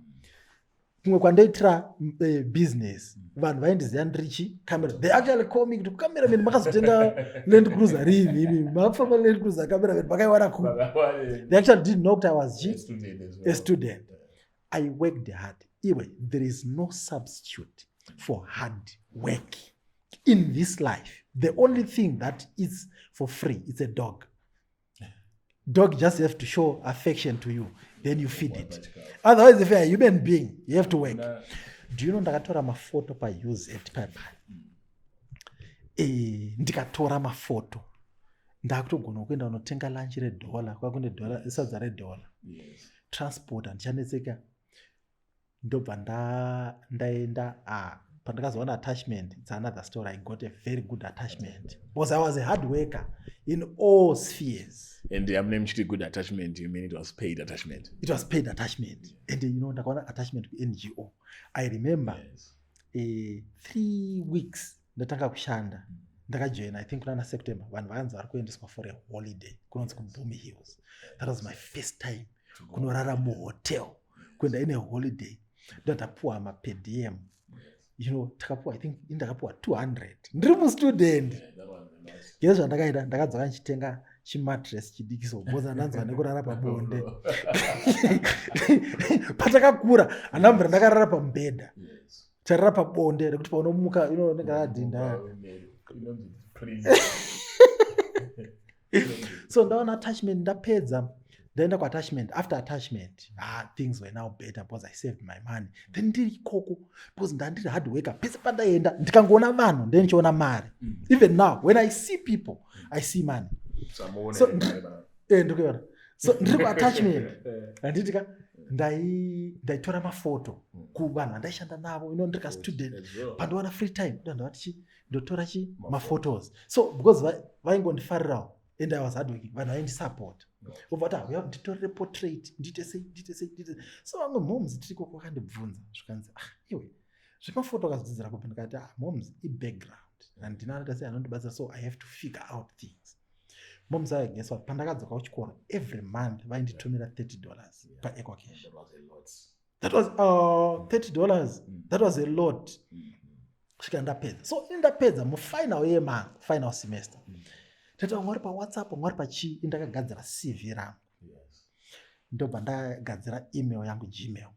kumwe kwandaitira business vanhu vaindiziva ndirichi camera. They actually call me to cameraman makazotenga Land Cruiser rini makafamba Land Cruiser cameraman makaiwana ku. They actually didn't know that I was a student. I worked hard. Anyway, there is no substitute for hard work in this life. The only thing that is for free is a dog. Dog just have to show affection to you, then you feed it. Otherwise, if you're a human being, you have to work. Do you know ndakatora mafoto pa use at papa? Ndikatora mafoto. Ndakutogona kuenda unotenga lunch $1 kwakune $1 sadza $1. Transport andichanetseka. Ndobva ndaenda pandakazoona attachment. It's another story. I got a very good attachment because I was a hard worker in all spheres. And I'm naming good attachment. You mean it was paid attachment? It was paid attachment. And ndakaona attachment to NGO. I remember 3 weeks ndatanga kushanda. Ndakajoin I think kuna September. Vanhu vanzi vari kuendeswa for a holiday. Kunonzi kuBhumi Hills. That was my first time. Kunorara muhotel. Kuenda in a holiday. Ndatapuwa ma per diem. Takapuwa I think ndakapuwa 200. Ndiri mu student. Yes, ndakaenda ndakadzoka ndichitenga chimatress chidikiso boza ndanzwa nekurara pabonde. Patakakura anambira ndakarara pambedha. Tarara pabonde rekuti paunomuka ndakadinda. So ndaona attachment ndapedza. Ndaenda kwa attachment. After attachment, things were now better because I saved my money. Then ndiri ikoko because ndandiri hard worker. Pese pandaenda ndikangoona vanhu ndichiona mari. Even now when I see people, I see money. So ndikuona. So ndiri kwa attachment. Anditika ndaitora mafoto kuvanhu vandaishanda navo ndika student. Pandowana free time ndotora mafotos. So because vaingondifarirawo and I was hardworking vanhu vaindisupport ubva kuti uya nditorere portrait ndiite sei so vamwe moms tiri koko vakandibvunza zvikanzi iwe zvemafoto akadzidzira kupi ndikati moms ibackground handina anoita sei anondibatsira so I have to figure out things. Moms guess what pandakadzoka kuchikoro every month vainditumira $30 paEcocash. That was $30. That was a lot. Svika ndapedza so indapedza mufinal year final semester tata ngori pa WhatsApp ngori pa chi indakagadzira CV rangu ndobva ndagadzira email yangu Gmail.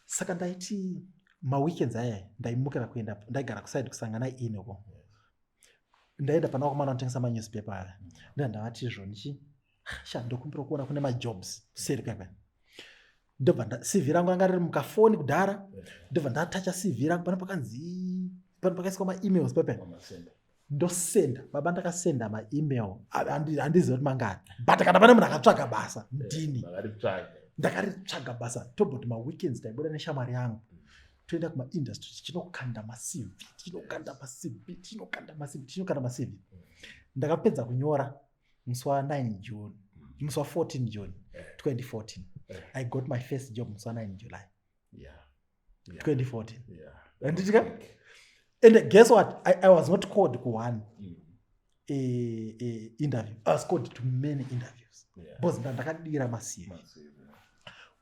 Saka ndaiti weekends aya ndaimukira kuenda ndaigara kuside kusangana inoko ndaenda pana wakomana unotengesa newspaper aya ndavati zvonichi ndokumbira kuona kune jobs seri kaka ndobva CV rangu ranga riri mukafoni kudhara ndobva ndatacha CV rangu pana pakanzi pano pakaiswa emails pepe ndosenda baba ndakasenda email handiziva kuti mangani but kana pane munhu akatsvaga basa ndini ndakaritsvaga basa tobva kuti weekends taibuda neshamwari yangu toenda kuma-industry tichindokanda maCV ndakapedza kunyora musi wa9 June musi wa14 June 2014 I got my first job musi wa9 July 2014 anditika and guess what I was not called to one interview. I was called to many interviews because ndakadira maCV.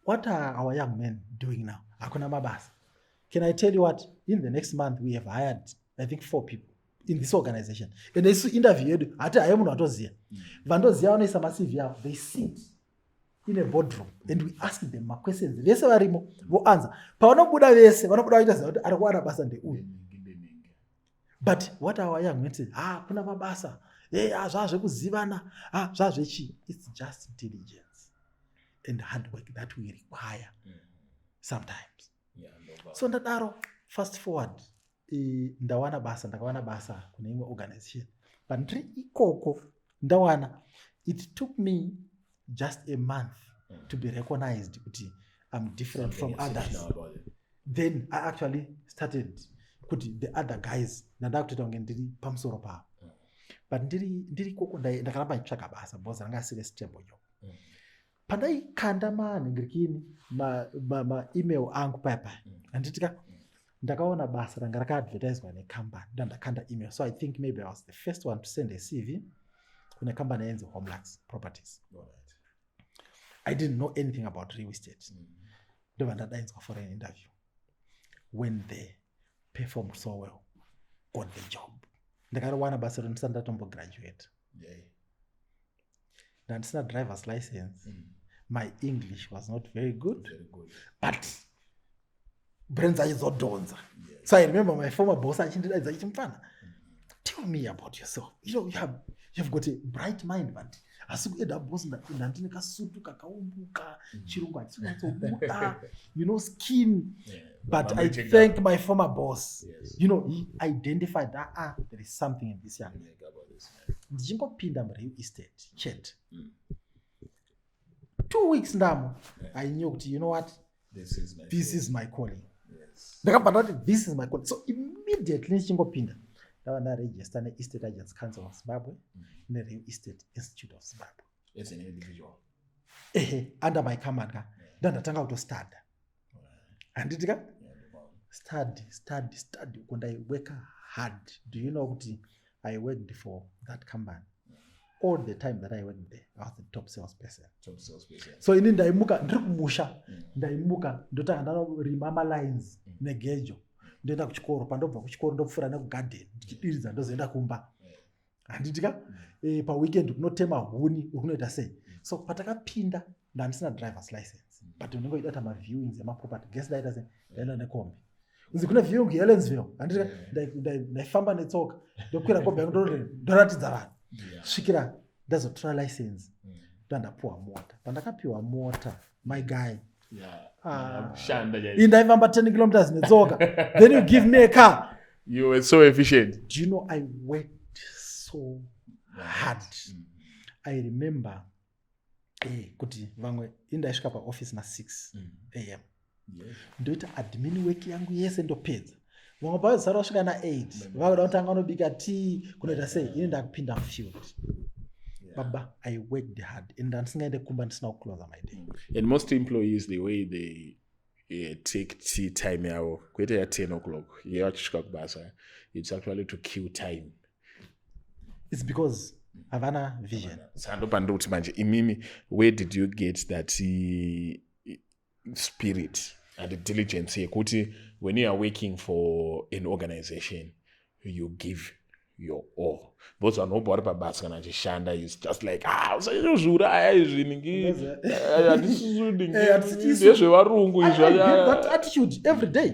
What are our young men doing now? Hakuna mabasa. Can I tell you what? In the next month, we have hired, I think, 4 people in this organization. And they interviewed, ati ayo munhu atoziya. Vandoziya vanoisa maCV yavo. They sit in a boardroom and we ask them my questions. Vese varimo voanza. Pavanobuda vese, vanobuda vachiita kuti ari kuwana basa ndeuyu. But what our young men say, kuna mabasa. Zvazvekuzivana. Zvazvechi. It's just diligence and hard work that we require sometimes. So ndadaro fast forward ndakawana basa kune imwe organization but ndiri ikoko ndawana it took me just a month to be recognized kuti I'm different from others. Then I actually started kuti the other guys ndakutoita kunge ndiri pamusoro pavo but ndiri ikoko ndakaramba nditsvaga basa because ranga asiri stable job. Pandaikanda manhingirikini email angu papa anditika ndakaona basa ranga rakaadvertiswa necompany ndakanda email so I think maybe I was the first one to send a CV kune company yenzi Homelux Properties. I didn't know anything about real estate. Ndobva ndadaidzwa for an interview. When they performed so well, got the job. Ndakawana basa rondisati ndatombograduate. Ndandisina driver's license. My English was not very good. But brains aizodonza. So I remember my former boss achindidaidza achimfana. Tell me about yourself. You have got a bright mind, but asikueda boss ndandine kasutu kakaumbuka chirungu achinyatsobuda skin. But I thank my former boss. He identified that there is something in this young man. Ndichingopinda mureal estate chat 2 weeks ndamo I knew kuti you know what this is my calling. Ndakabva ndati this is my calling. So immediately ndichingopinda ndava ndaregister ne-Estate Agents Council of Zimbabwe ne-Real Estate Institute of Zimbabwe as an individual under my command ndandatanga kutostudy handitika study uko ndaiwork hard. Do you know kuti I worked for that company all the time that I worked there. I was the top salesperson. So ini ndaimuka ndiri kumusha ndaimuka ndotanga ndarima amalines negejo ndoenda kuchikoro pandobva kuchikoro ndopfuura nekugarden ndichidiridza ndozoenda kumba handitika paweekend kunotema huni ukunoita sei. So patakapinda ndandisina driver's license but ndingoita ta viewings emaproperty guest ndaita sei ndaenda nekombi unzi kuna viewing Helensville handitika ndaifamba netsoka ndokwira kombi yangu ndoratidza vanhu svikira ndazotora license ndandapuwa mota. Pandakapiwa mota my guy indaifamba 10 kilometers netsoka then you give me a car. You were so efficient. Do you know I worked so hard. I remember kuti vamwe indaisvika paoffice na6 am ndoita admin work yangu yese ndopedza. Vamwe pavazara vasvika na8 vakuda kutanga unobika tea kunoita sei ini ndakupinda field baba I worked hard and andisingaende kumba ndisina kuclose my day. And most employees, the way they take tea time yavo kwete ya 10 o'clock iye vachisvika kubasa, it's actually to kill time. It's because havana vision. Sando pandiri kuti manje imimi, where did you get that spirit and diligence yekuti when you are working for an organization you give your all? Those vanobva vari pabasa kana achishanda is just like usazvozviuraya izvi ningi ndezvevarungu izvi. That attitude every day.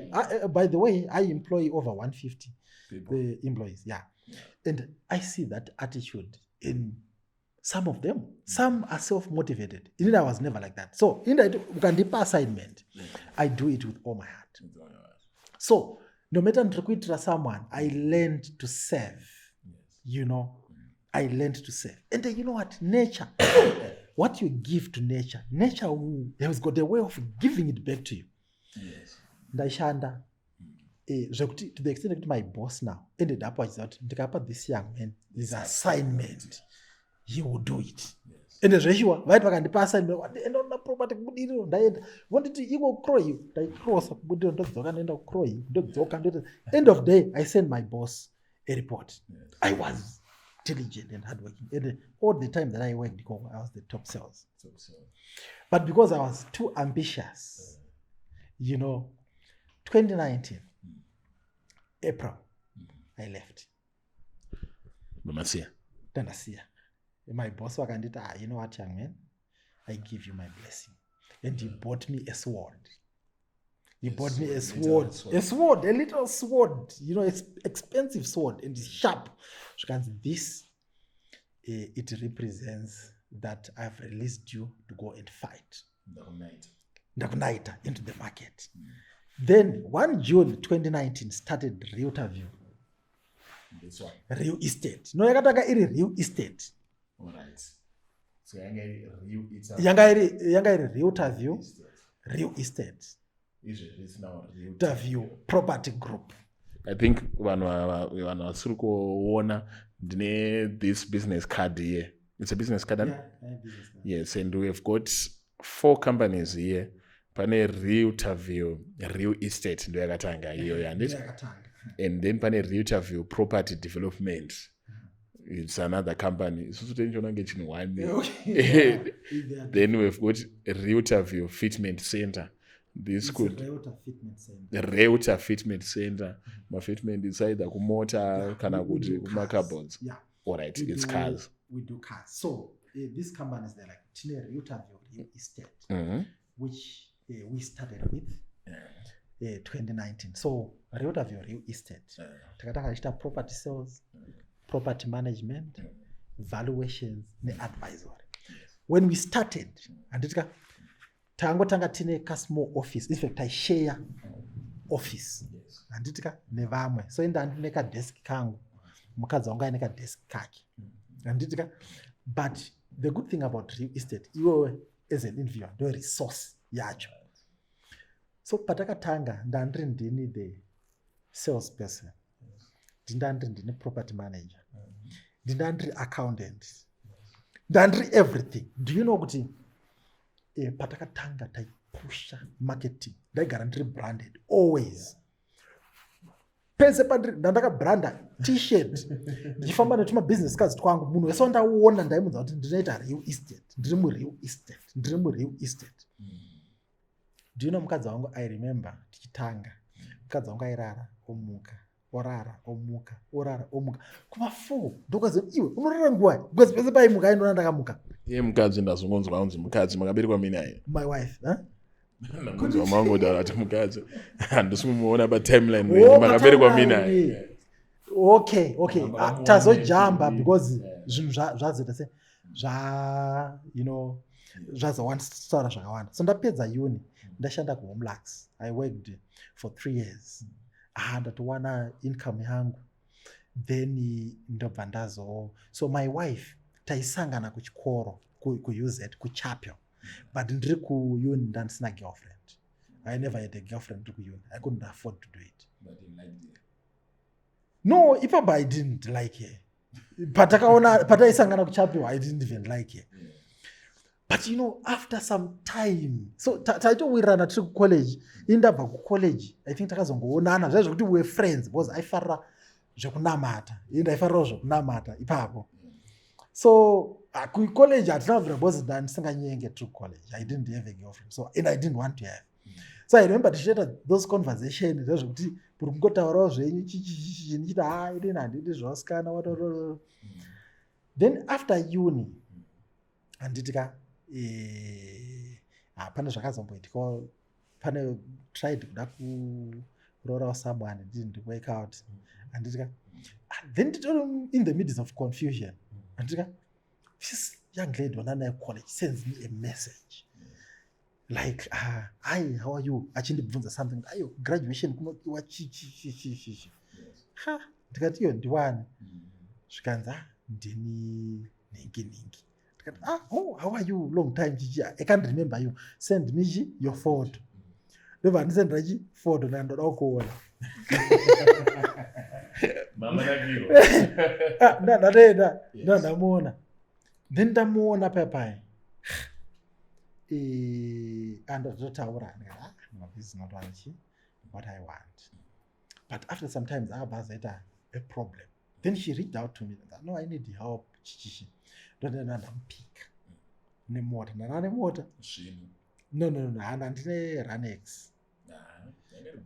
By the way, I employ over 150 the employees. Yeah. And I see that attitude in some of them. Some are self-motivated. I was never like that. So in that ukandipa assignment, I do it with all my heart. So no matter ndikuitira someone, I learned to serve. You know, I learned to serve. And you know what? Nature, what you give to nature has got a way of giving it back to you. Yes. Ndaishanda. To the extent that my boss now ended up with that, this young man, his assignment, he will do it. Yes. And the ratio, right back and the assignment, and on the property, wanted to go crow you, like cross up, but don't end up crowing, end of day, I send my boss a report. Yes. I was diligent and hardworking. And all the time that I worked, because I was the top sales. But because I was too ambitious, 2019, April, I left. Then I see my boss wakandita, you know what, young man, I give you my blessing. And he bought me a sword. He bought me a sword, a little sword, expensive sword, and it's sharp. So this, it represents that I've released you to go and fight. Ndakunaita into the market. Then 1 June 2019 started Realtorview. This one. Real estate. No, yakataka iri real estate. All right. So yanga iri Realtorview, real estate. It's now Realtorview property group. I think vanhu vasiri kuona ndine this business card here. It's a business card. Yeah, business card. Yes, and we have got 4 companies here. Pane Realtorview real estate ndo yakatanga iyo yanditi. And then pane Realtorview property development. It's another company. Then we've got Realtorview Fitment Center. This could Realtor Fitment Center. My fitment is either kumota kana kuti kuma cardboards. Yeah. All right, it's cars. We do cars. So these companies, they're like Realtorview real estate, which we started with 2019. So Realtorview real estate. Takataka property sales, property management, valuations, and advisory. When we started, and tanga tine ka small office. In fact, I share office. Anditika nevamwe. So inda andineka desk kangu. Mukadzi wangu aneka desk kaki. Anditika. But the good thing about real estate, you as an interviewer, do a resource yacho. So patakatanga ndandri ndini the salesperson. Ndandri ndini property manager. Ndandri accountant. Ndandri everything. Do you know kuti patakatanga taipusha marketing ndaigara ndiri branded always pese pandiri ndandaka branda t-shirt ndichifamba netuma business cards twangu munhu wese ndaona ndaimunza kuti ndinoita real estate ndiri mu real estate. Do you know mukadzi wangu, I remember tichitanga mukadzi wangu airara omuka orara omuka orara omuka kuma 4 ndokazi iwe unorara nguwai because pese paimuka aindona ndakamuka. Ye mukadzi ndazongonzwa unzi mukadzi makabereka mina here. My wife, Nakunzwa mango dala ati mukadzi handisumuona pa timeline makabereka mina here. Okay. Tazojamba because zvinhu zvazita se zvazowandisara zvakawanda. So ndapedza uni ndashanda kuHomelux. I worked for 3 years. Ndatowana income yangu. Then ndobva ndazo. So my wife taisangana kuchikoro kuUZ kuChapel, but ndiri kuuni ndandisina girlfriend. I never had a girlfriend ndiri kuuni. I couldn't afford to do it. But you liked it. No, if I didn't like her. pataisangana kuchapiwa, I didn't even like it. But you know, after some time, so taitowirana tiri kucollege, indabva kucollege, I think takazongoonana zvai zvokuti we were friends because aifarira zvekunamata, ndaifarirawo zvekunamata ipapo. So kucollege hatina kubvira because ndandisinganyenge tiri college, I didn't have a girlfriend, so and I didn't want to have. So I remember tichiita those conversations zvekuti muri kungotaurawo zvenyu chichi nichiti inini handidi zvawasikana watoto. Then after uni handitika pane zvakazomboitikawo, pane tried kuda kurorawo someone, it didn't work out. Handitika then in the midst of confusion handitika this young lady wananaye college sends me a message like hi, how are you, achindibvunza something, ayo graduation kunodiwa chichi. Ndikati iyo ndiwani, zvikanzi ndini ningi. Ndikati how are you, long time chichi, I can't remember you, send me your photo. Ndobva ndisendera photo nandoda kuona. Mama nakiro. Ndatenda ndamuona. Then ndamuona papai. And ndotaura no, this is not what I want. But after some time akabazaita a problem. Then she reached out to me, no, I need help chichi. Ndampika nemota, ndanemota. No, handine Ranex.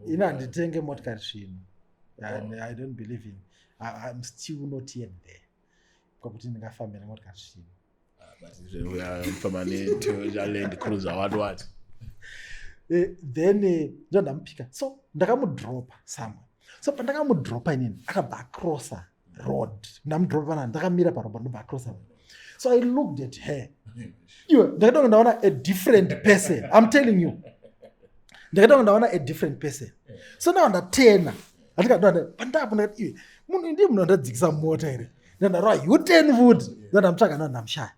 Handitenge motikari zvino. And I don't believe in, I'm still not yet there. Kwakuti ndingafamba nemotikari zvino. Land Cruiser what. Then ndampika. So ndakamudropa somewhere. So pandakamudropa inini akabva acrossa road. Ndamudropa ndakamira parobha ndobva acrossa road. So I looked at her. Ndakatanga ndaona a different person. I'm telling you. Ndakatanga ndaona a different person. So now ndatena. Pandapo ndakati iwe munhu ndiye munhu andadzikisa mota here. Ndandarwa you 10 foot. Ndandamutsvaka ndamshaya.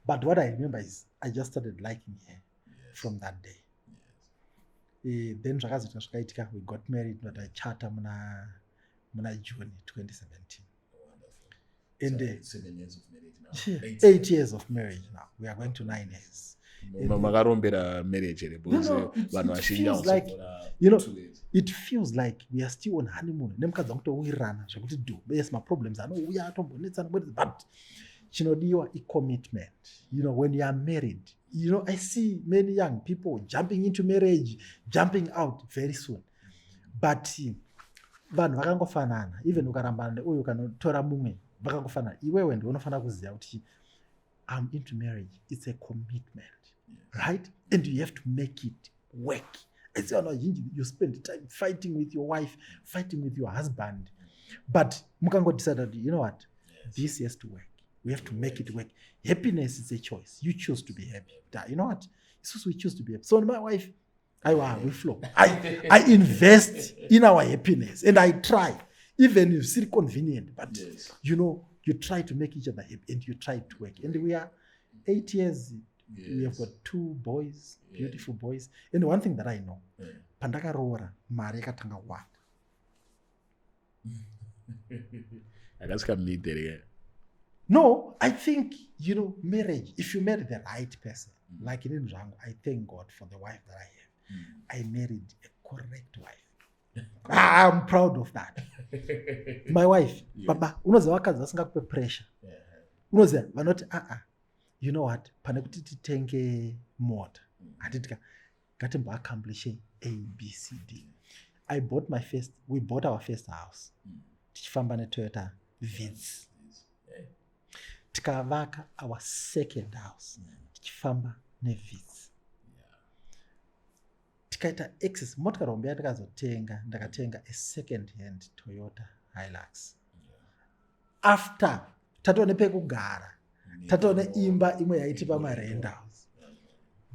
But what I remember is I just started liking her from that day. Then zvakazoita zvakaitika, we got married, but I chata muna June 2017. And 7 years of marriage now. 8 years of marriage now. We are going to 9 years. Makarombera marriage here because vanhu feels like, you know, it feels like we are still on honeymoon. Nemukadzi kutowirana zvekuti do. Yes, my problems anouya atombonetsana, but chinodiwa is commitment. You know, when you are married, you know, I see many young people jumping into marriage, jumping out very soon. But vanhu vakangofanana, even ukarambana neuyu ukanotora mumwe vakangofanana. Iwewe ndiwe unofanira kuziva kuti I'm into marriage. It's a commitment, right? And you have to make it work. As you spend time fighting with your wife, fighting with your husband, but mukango decide, you know what, this has to work. We have to make it work. Happiness is a choice. You choose to be happy. You know what? It's also we choose to be happy. So my wife, we flow. I invest in our happiness and I try, even if it's inconvenient, but you know, you try to make each other happy and you try to work. And we are 8 years. We have got 2 boys, beautiful boys. And one thing that I know, pandakaroora mari yakatanga wanda. No, I think, you know, marriage, if you marry the right person, like in Nzvangu, I thank God for the wife that I have. I married a correct wife. I'm proud of that. My wife, Baba, unoziva vakadzi vasingakupe pressure. Unoziva vanoti you know what, pane kuti titenge mota. Hatitika ngatimboaccomplish ABCD. We bought our first house. Tichifamba neToyota Vitz. Tikavaka our second house. Tichifamba neVitz. Tikaita access motikari hombe yatakazotenga, ndakatenga a second hand Toyota Hilux. After tatone pekugara, tatone imba imwe yaiti pamarent house.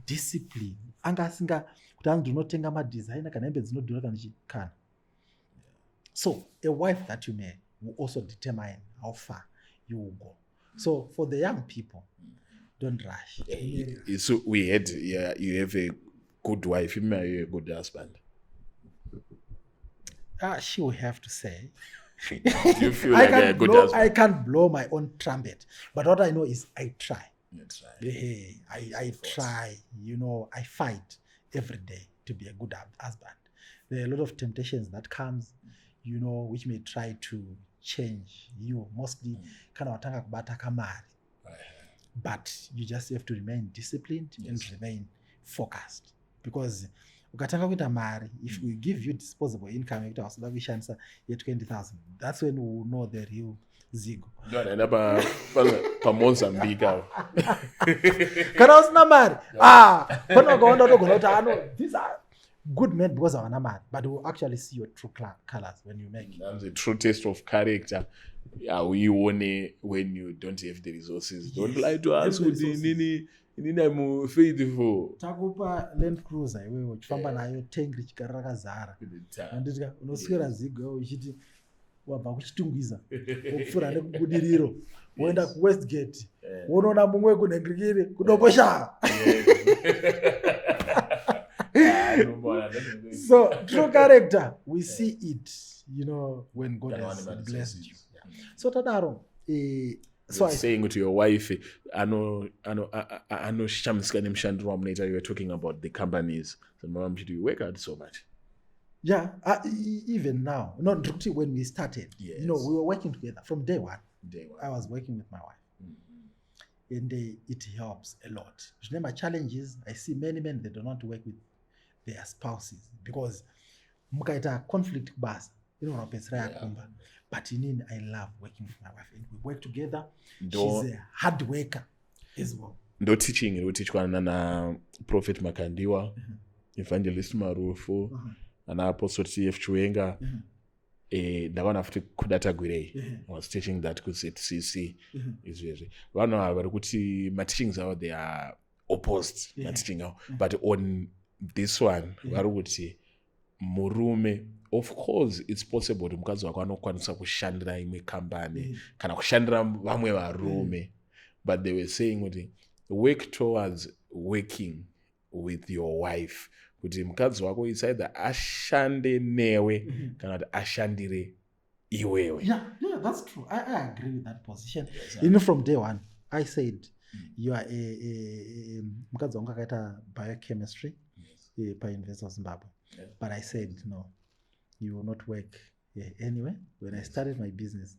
Discipline. Anga asinga kuti ndinotenga madesigner kana hembe dzinodhura kana chikana. So a wife that you marry will also determine how far you will go. So for the young people, don't rush. So we had, you have a good wife, you marry a good husband. She will have to say. Do you feel like a good husband? I can't blow my own trumpet, but what I know is I try. That's right. Hey, I try, I fight every day to be a good husband. There are a lot of temptations that comes, which may try to change you, mostly kana watanga kubata kamari. But you just have to remain disciplined and remain focused, because ukatanga kuita mari, if we give you disposable income yekuti wasoda kuishandisa ye20,000, that's when we will know the real Zigo. Ndoenda paMozambique apo. Kana usina mari, pana ukaona utogona kuti these are good men because havana mari, but we will actually see your true colors when you make. That's the true test of character. Uione when you don't have the resources. Don't lie to us with nini I'm faithful. Takupa Land Cruiser iwewe uchifamba nayo tank richigara rakazara. Anditi unoswera Zigo uchiti wabva kuchitungwiza wopfura nekubudiriro woenda kuWestgate wonoona mumwe kunhengirikiri kudoposha. So true character, we see it, when God has blessed you. So tadaro, so saying to your wife, anoshamisika nemushandiro wamunoita, you were talking about the companies. So mama mchiti, you work hard so much. Yeah, even now, when we started, we were working together from day one. I was working with my wife, and it helps a lot. Remember challenges, I see many men that do not work with their spouses because mukaita conflict bus, but I love working with my wife, and we work together. She's a hard worker as well. Ndo teaching inotichwana na Prophet Makandiwa, Evangelist Marufu, and Apostle T.F. Chwenga. Ndakaona futi kudata gwirei. I was teaching that kuZCC izvezvi. Vanhu vari kuti ma-teachings avo they are opposed ma-teaching avo, but on this one vari kuti murume, of course it's possible kuti mukadzi wako anokwanisa kushandira imwe kambani kana kushandira vamwe varume, but they were saying kuti work towards working with your wife, kuti mukadzi wako it's either ashande newe kana kuti ashandire iwewe. Yeah, that's true. I agree with that position. Even from day one, I said you are a mukadzi wangu akaita biochemistry pa University of Zimbabwe. But I said, no, you will not work anyway. When I started my business,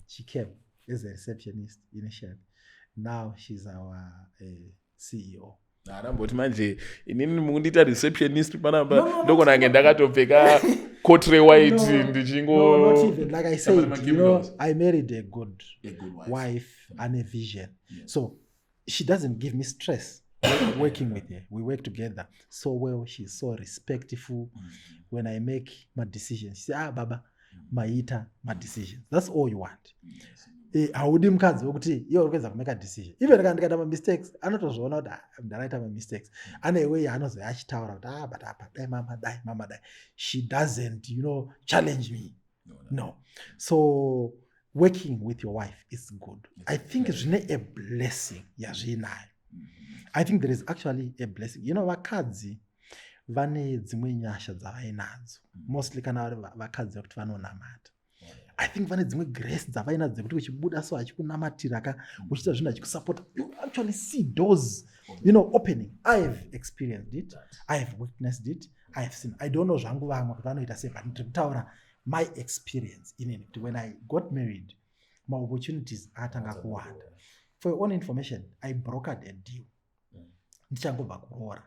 she came as a receptionist initially. Now she's our CEO. Aramboti manje inini mundiita receptionist panapa ndokonange ndakatopfeka coatre white ndichingo. No, not even. Like I said, I married a good wife and a vision. So she doesn't give me stress working with her. We work together so well. She's so respectful. When I make my decisions, she says, baba, maita my decisions. That's all you want. Haudi mukadzi wekuti iwe urikuedza kumake a decision. Even ndikaita ma mistakes, anotozviona kuti ndaraita ma mistakes. Ane way anozoya achitaura kuti but apa dai mama dai. She doesn't, challenge me. No. So working with your wife is good. I think it's really a blessing. I think there is actually a blessing. Vakadzi vane dzimwe nyasha dzavainadzo. Mostly kana vakadzi vekuti vanonamata. I think vane dzimwe grace dzavainadzo dzekuti uchibuda so achikunamatira uchiita zvinhu achikusupport, you actually see doors, opening. I have experienced it. I have witnessed it. I have seen. I don't know zvangu vamwe kuti vanoita sei, but ndiri kutaura my experience in it. When I got married, my opportunities atanga kuwanda. For your own information, I brokered a deal. Ndichangobva kuroora.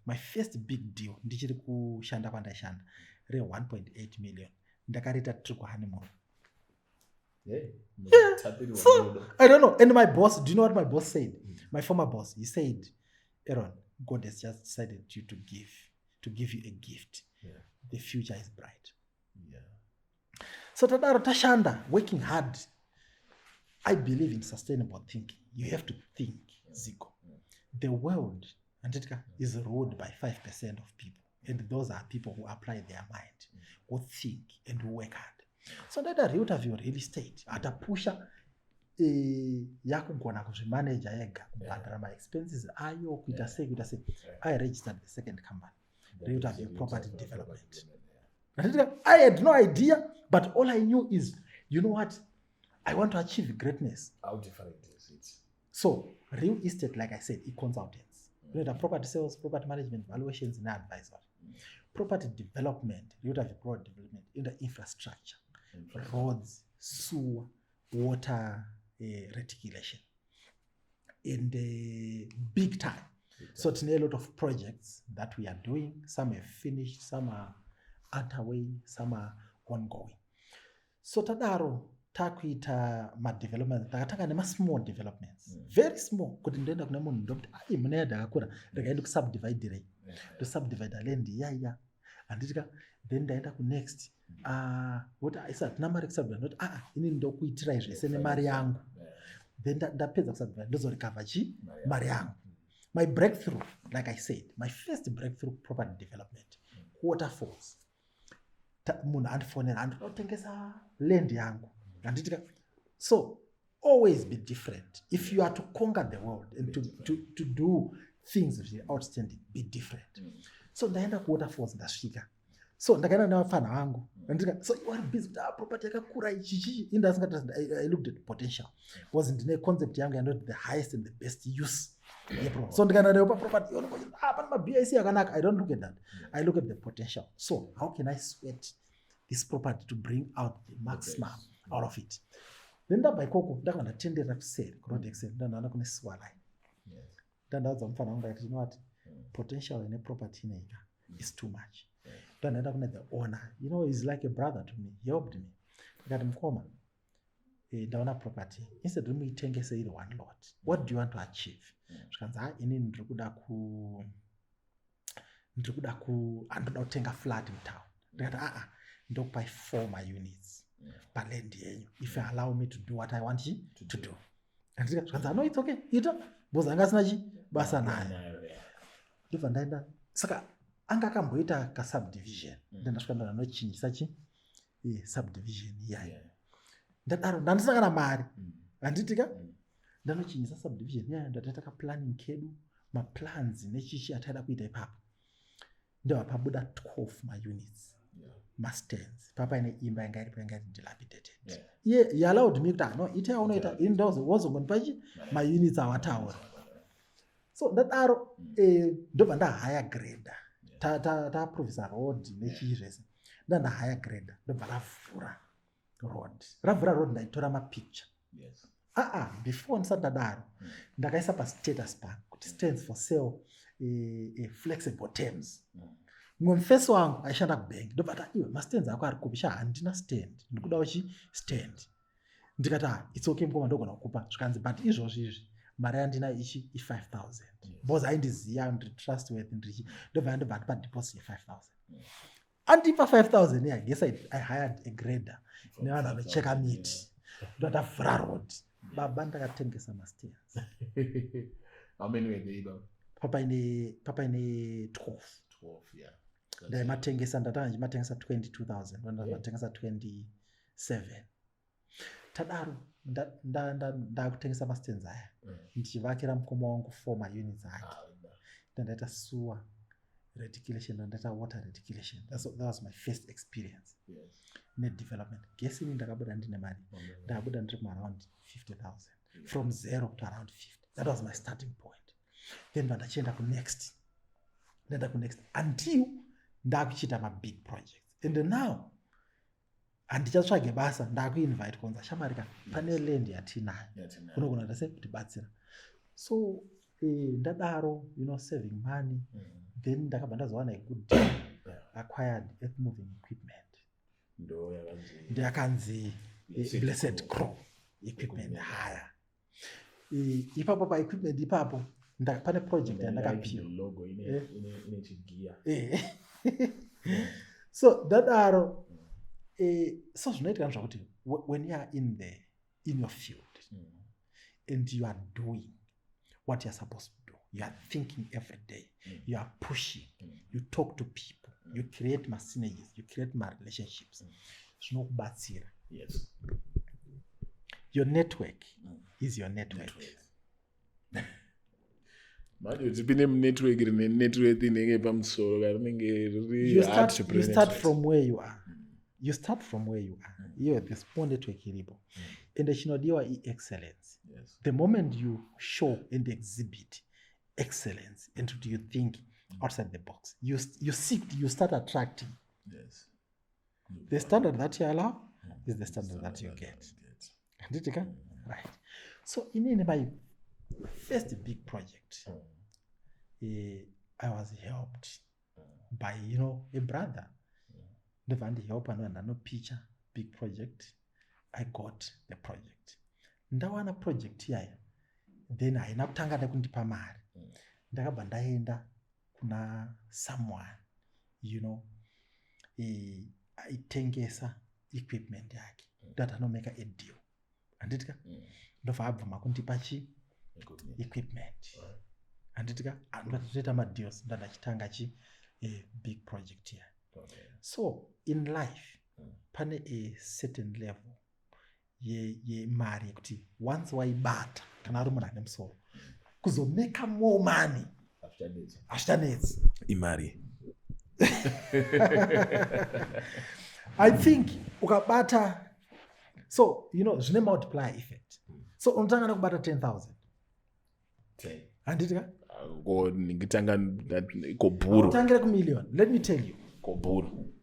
My first big deal ndichiri kushanda kwandaishanda re 1.8 million. Ndakarita tiri kuhoneymoon. So I don't know. And my boss, do you know what my boss said? My former boss, he said, Aaron, God has just decided to give you a gift. The future is bright. So tadaro tashanda, working hard. I believe in sustainable thinking. You have to think, Zico. The world, Antitka, is ruled by 5% of people. And those are people who apply their mind, who think, and who work hard. So that the root of your real estate, atapusha yakugona kuzvimanager yega kubhadhara my expenses ayo kuita sei. I registered the second company, root of your property development. I had no idea, but all I knew is you know what, I want to achieve greatness. How different is it? So real estate, like I said, consultants. Property sales, property management, valuations, and advisory. Property development, you have broad development in the infrastructure, roads, sewer, water reticulation, in the big time. So it's a lot of projects that we are doing. Some are finished, some are underway, some are ongoing. So tadaro takuita ma-development, takataka nema small developments, very small. Kuti ndenda kuna munhu ndokuti mune yadha akakura ndakaenda kusubdivide rei, ndosubdivide land yaya anditika then ndaenda kunext what isa tina mari kusubdivide ndoti ini ndokuitira zvese nemari yangu, then ndapedza kusubdivide ndozorecover mari yangu. My breakthrough, like I said, my first breakthrough property development, waterfalls. Munhu andifonera andinotengesa land yangu. So always be different. If you are to conquer the world and to do things which are outstanding, be different. So ndaenda ku waterfalls ndasvika. So ndakaenda navafana vangu. So you are busy with property yakakura ichichi. I looked at potential. Was ndine concept yangu yanoti the highest and the best use. So ndikaenda nayo pa property pana ma BIC yakanaka. I don't look at that. I look at the potential. So how can I sweat this property to bring out the maximum out of it? Then ndabva ikoko ndanga ndatendera kuseri road excel ndanaona kune sewer line. Ndandaudza mufana wangu ndakati, you know what, potential in a property ineka is too much. Ndandaenda kune the owner, you know, he's like a brother to me. He helped me. Ndikati mukoma, ndaona property, instead of muitengese iri one lot, what do you want to achieve? Zvikanzi ini ndirikuda andoda kutenga flat in town. Ndikati ndokupa 4 my units paland yenyu if you allow me to do what I want to do. And zvikanzi no, it's okay, ita because anga sina basa naye. Ndibva ndaenda, saka anga akamboita ka subdivision, ndandasvika ndanochinyisa subdivision iyayo. Ndadaro ndandisangana mari anditika ndanochinyisa subdivision iyayo, ndataita ka planning kedu, ma plans nechichi ataida kuita ipapo. Ndabva pabuda 12 my units, ma stands papa ine imba yanga iri dilapidated. He allowed me to no ita unoita indoors wozongonipa my units awataura. So ndadaro ndobva ndahaya grader ta professor road nechi zvese ndanda haya grader ndobva ravhura road ndaitora ma picture. Before ndisati ndadaro ndakaisa pa status pa kuti stands for sale flexible terms. Mufesi wangu aishanda kubank ndobva iwe ma stands ako ari kupisha, handina stand, ndikudawo stand. Ndikati it's okay mukoma ndogona kukupa zvikanzi but izvozvi mari yandina ichi i5000 because aindiziva ndiri trustworthy ndirichi ndobva ndobva ndipa deposit ye5000. Andipa 5000 I guess I hired a grader nevanhu vanocheka miti ndotavhura road baba ndakatengesa mastairs. How many were they about? Papa ine 12. Yeah. Ndaimatengesa ndatanga ndimatengesa 22000 ndatengesa 27. Tadaro ndakutengesa mastairs aya ndichivakira mukoma wangu 4 my units ake. Ndandaita sewer reticulation, ndandaita water reticulation. That was my first experience in development. Guess ini ndakabuda ndine mari, ndakabuda ndiri around 50000 from 0 to around 50. That was my starting point. Then ndachienda ku next until ndakuchita ma big projects. And now handichatsvage basa, ndakuinvite konza shamarika pane land yatinayo kunogona ndase kutibatsira. So ndadaro, you know, saving money. Then ndakabva ndazowana a good deal, acquired earth moving equipment. Ndakanzi Blessed Crow equipment haya. Ipapo pa equipment ipapo pane project yandakapiwa logo ine chigear. So ndadaro so zvinoitika zvakuti when you are in your field and you are doing what you are supposed to do, you are thinking every day, you are pushing, you talk to people, you create my synergies, you create my relationships. Zvinokubatsira. Yes. Your network is your network. Manje tipine network rine network inenge pamusoro rinenge riri you start from where you are. you start from where you are. Iyo the network iripo. And chinodiwa excellence. Yes. The moment you show and exhibit excellence and you think outside the box, you start attracting. Yes. The standard that you allow is the standard that you get. Right. So in my first big project, I was helped by a brother. Never had help and no picture big project. I got the project. Ndawana project here. Then I nakutanga nekundipa mari. Ndakabva ndaenda kuna someone, aitengesa equipment yake. That anomeka a deal. Anditika? Ndobva abvuma kundipa equipment. Anditika? Ndatoita ma deals ndachitanga big project here. Okay. So in life, pane a certain level ye mari yekuti once waibata kana ari munhu ane musoro kuzomeka more money hazvichanetsi imari. I think ukabata, so zvine multiplier effect. So unotanga nekubata 10,000 handitika ngitanga kobhuru utangire kumillion. Let me tell you, kobhuru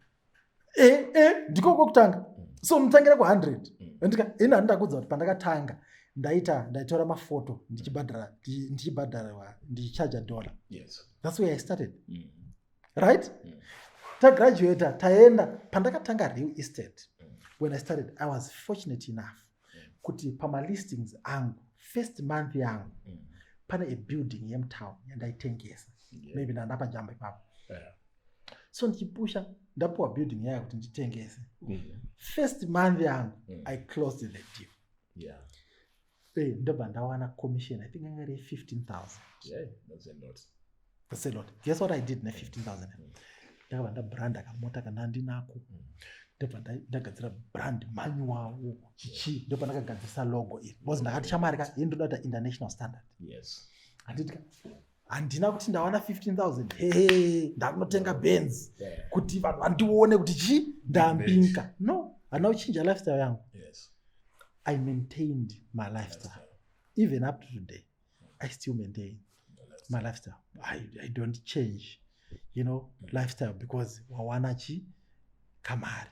ndiko kwokutanga. So unotangira ku100 andika ina handakudza kuti pandakatanga ndaitora mafoto ndichibhadhara ndichichaja dollar. Yes. That's where I started. Right? Tagraduate taenda pandakatanga real estate. When I started, I was fortunate enough kuti pama listings angu first month yangu pane a building yemtown yandaitengesa. Maybe ndandapa jamba ipapo. So ndichipusha ndapuwa building yaya kuti nditengese. First month yangu I closed the deal. Yeah. Ndobva ndawana commission, I think ngari 15,000. Yeah, that's a lot. That's a lot. Guess what I did na 15,000? Ndakabva ndabranda kamota kana ndinako. Ndobva ndagadzira brand manual chichi. Ndobva ndakagadzisa logo iri. Because ndakati shamari ka indoda international standard. Yes. Handina kuti ndawana 15,000 ndakunotenga Benz kuti vanhu vandione kuti ndambinka. No, handina kuchinja lifestyle yangu. Yes. I maintained my lifestyle. Even up to today, I still maintain my lifestyle. I don't change, lifestyle because wawana kamari.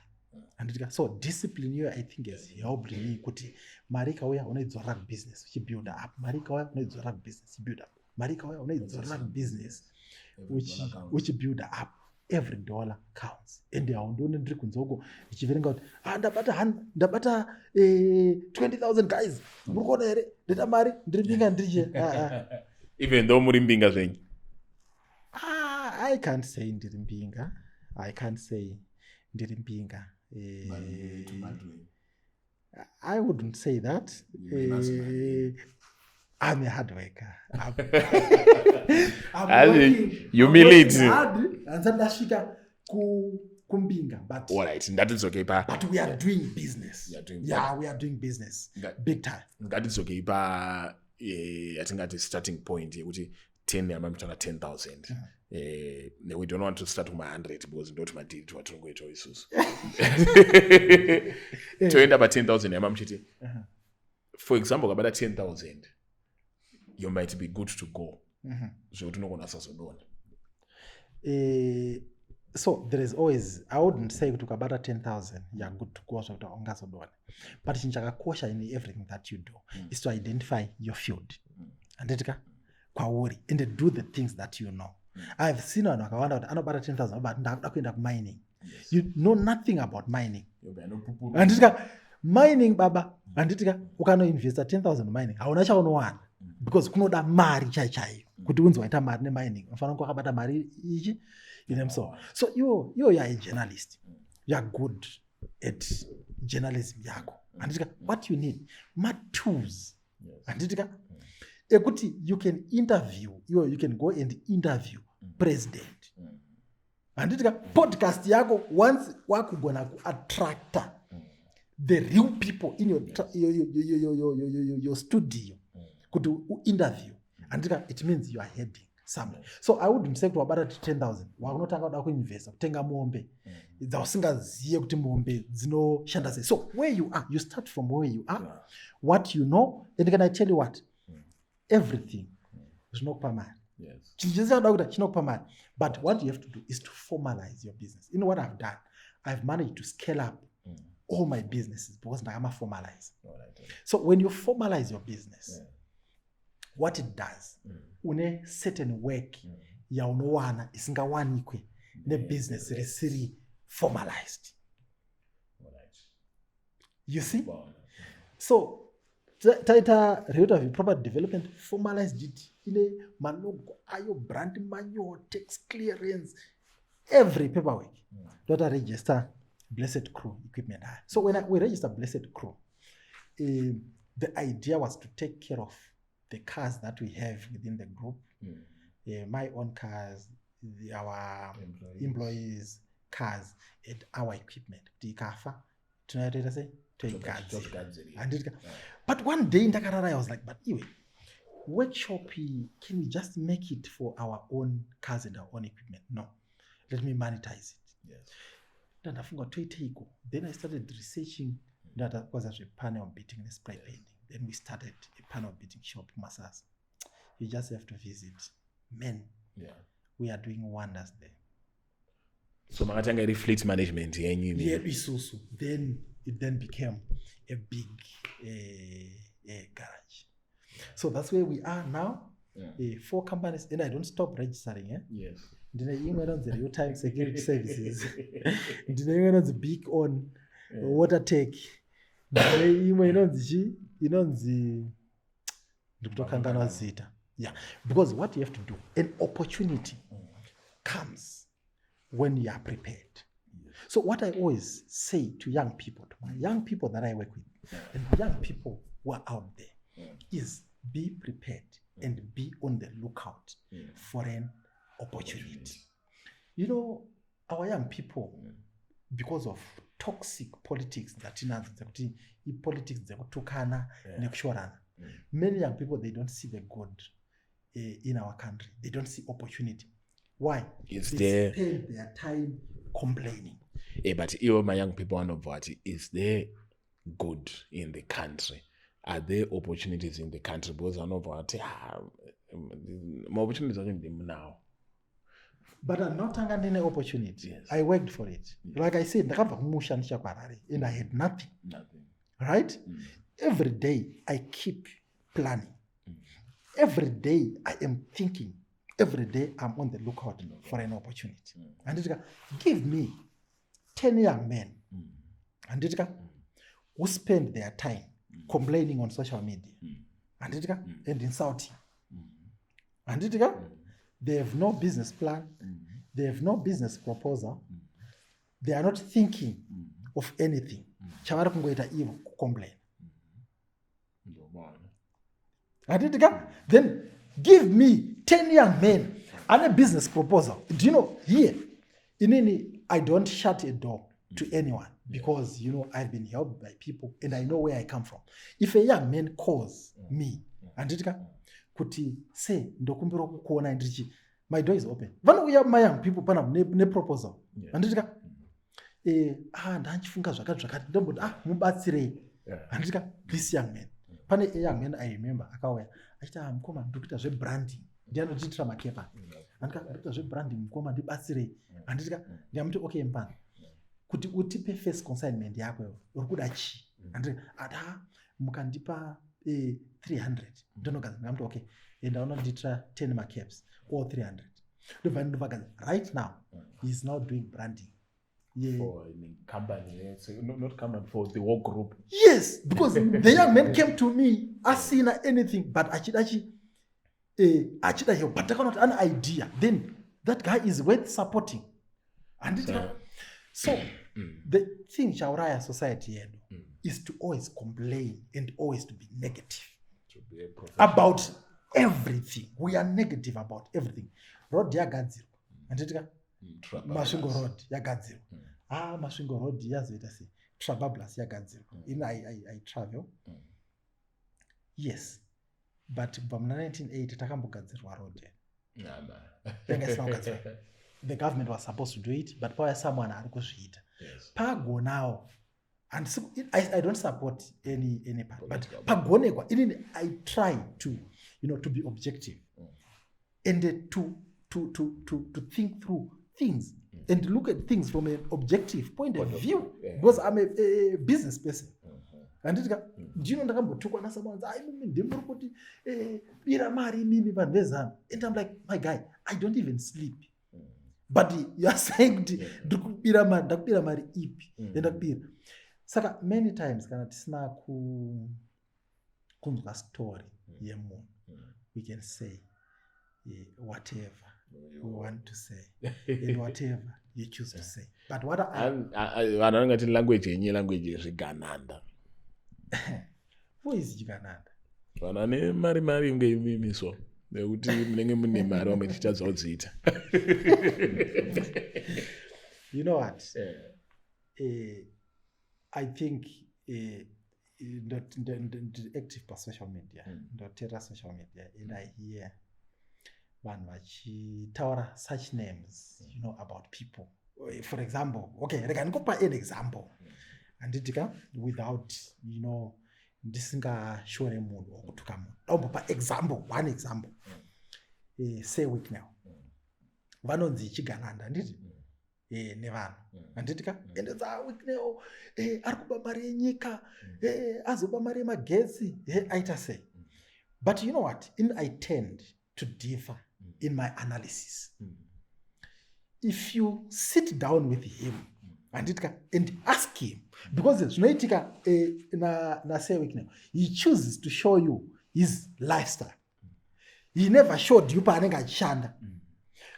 So discipline here, I think, has helped me kuti marika uya unoidzora business build up. Marika uya unoidzora business build up. Marika uya unoidzora business which build up. Every dollar counts. And haundoni ndiri kunzoko ichiverenga kuti ndabata 20,000 guys. Muri kuona here ndita mari ndiri mbinga ndiriche. Even though muri mbinga zvenyu. I can't say ndiri mbinga. I can't say ndiri mbinga. I wouldn't say that. I'm a hard worker. I'm humility. Ndasvika kumbinga, but all right, that is okay pa. But we are doing business. We are doing business big time. That is okay pa. I think at the starting point yekuti 10 yamamtanga 10,000. We don't want to start with 100 because not my deal to atongoita isusu. To end up at 10,000 yamamchiti. For example, kabata 10,000. You might be good to go. So so there is always, I wouldn't say to kabata 10,000 you're good to go, so but chinchakakosha in everything that you do is to identify your field and do the things that you know. I've seen one wakawanda kuti anobata 10,000 but ndakuda kuenda kumining. You know nothing about mining. Anditika mining baba, anditika ukanoinvesta 10,000 mining hauna chaunowana. Because kunoda mari chaichai kuti unzi waita mari nemining unofana kwakabata mari ichi so you are a journalist, you are good at journalism yako. Anditika what you need tools. Anditika ekuti you can interview, you can go and interview president. Anditika podcast yako once wakugona kuattracta the real people in your studio. Could do interview and it means you are heading somewhere. So I wouldn't say to about 10,000. We're not talking about invest, tenga mombe. dzausingaziye kuti mombe dzinoshanda sei. So where you are, you start from where you are, Yeah. what you know, and can I tell you what? Everything zvinokupa mari. Yes. Chinhu chese chinoda kuita chinokupa mari. But what you have to do is to formalize your business. You know what I've done? I've managed to scale up all my businesses because ndakama-formalize. All right. So when you formalize your business, Yeah. what it does, une certain work yaunowana isingawanikwe nebusiness risiri formalized. All right. You see? Wow. So taita rate of property development formalized it ine malogo ayo, brand manual, tax clearance, every paperwork. Dota register Blessed Crew equipment. So when we register Blessed Crew, the idea was to take care of the cars that we have within the group, my own cars, our employees' cars, and our equipment. But one day in Dakarara, I was like, but anyway, workshop, can we just make it for our own cars and our own equipment? No, let me monetize it. Yes. Then I started researching that was a panel beating and spray painting. Then we started a panel beating shop, Masas. You just have to visit. Men, Yeah. we are doing wonders there. So makatanga fleet management yenyu. Yeah, Isuzu. Then it then became a big garage. So that's where we are now. 4 companies, and I don't stop registering. Yes. Ndine imwe inonzi Real Time Security Services. Ndine imwe inonzi Big On Water Tech. Ndine imwe inonzi ndikutokangana zita. Yeah, because what you have to do, an opportunity comes when you are prepared. So what I always say to young people, to my young people that I work with, and young people who are out there, is be prepared and be on the lookout for an opportunity. You know, our young people, because of toxic politics that politics dzekutukana nekushorana, many young people, they don't see the good in our country. They don't see opportunity. Why? They spend their time complaining. But even my young people want what is there good in the country? Are there opportunities in the country? Because I know what more opportunities are in them now. But I'm not having any opportunity. Yes. I worked for it. Like I said, and I had nothing. Nothing. Right? Every day I keep planning. Every day I am thinking. Every day I'm on the lookout for an opportunity. And it give me 10 young men and it who spend their time complaining on social media and it and insulting. And it they have no business plan, they have no business proposal, they are not thinking of anything. Chavari kungoita ivo complain. And it then give me 10 young men and a business proposal. Do you know, here, in any, I don't shut a door to anyone because, you know, I've been helped by people and I know where I come from. If a young man calls me, and it kuti say, ndokumbiro kuona ndrichi, my door is open. Vano we have my young people pana ne proposal. And it ndanchifunga zvakati ndomboti mubatsirei. And it this young man. Pane a young man I remember akauya achita mukoma ndikuita zvebranding. Ndianochitira makepa. Andika ndikuita zvebranding mukoma ndibatsirei. Andika ndiyamuti okay mpana. Kuti utipe first consignment yako uri kuda chi. Andika mukandipa 300. Ndinogaza okay. Ndaona nditira 10 makeps or 300. Right now he's now doing branding. Yeah. For a company, so not company, for the whole group. Yes, because the young man came to me asking anything, but actually, but I got an idea. Then that guy is worth supporting. And so the thing Shauraya society is to always complain and always to be negative about everything. We are negative about everything. Road yagadziro. And Masvingo Road yagadziro. Masvingo Road yazoita sei. Trabablas yagadziro. I travel. Yes. But from 1980 takambogadzirwa road. the government was supposed to do it, but pauya someone ari kuzviita. Pagonawo, and so I don't support any part, but pagonekwa, I try to, to be objective and to think through things and look at things from an objective point of view, because I'm a business person. And ndakambotukwa nasomeone says, ndimuri kuti bira mari mimi vanhu vezano, and I'm like, my guy, I don't even sleep, but you are saying ndakubira mari ipi ndakubira. Saka many times kana tisina kunzwa story yemunhu, we can say whatever we want to say and whatever you choose to say, but what vanhu vanongati language yenye language yezvigananda. Who is Chigananda? Vana ne mari ngeimiso nekuti munenge mune mari wamechiita dzodziita. You know what? I think not active per social media, not terror social media, and I hear vanhu vachitaura such names, about people. For example, okay, rega ndikupa an example. Anditika without, ndisingashore munhu wokutuka munhu. Ndaupa one example. Say week now. Vanonzi Chigananda, anditi? Nevanhu. Anditika? And week now, arikuba mari yenyika, azoba mari yemagetsi, aita say. But you know what? I tend to differ in my analysis. If you sit down with him, and ask him, because zvinoitika na say week now, he chooses to show you his lifestyle. He never showed you paanenge achishanda.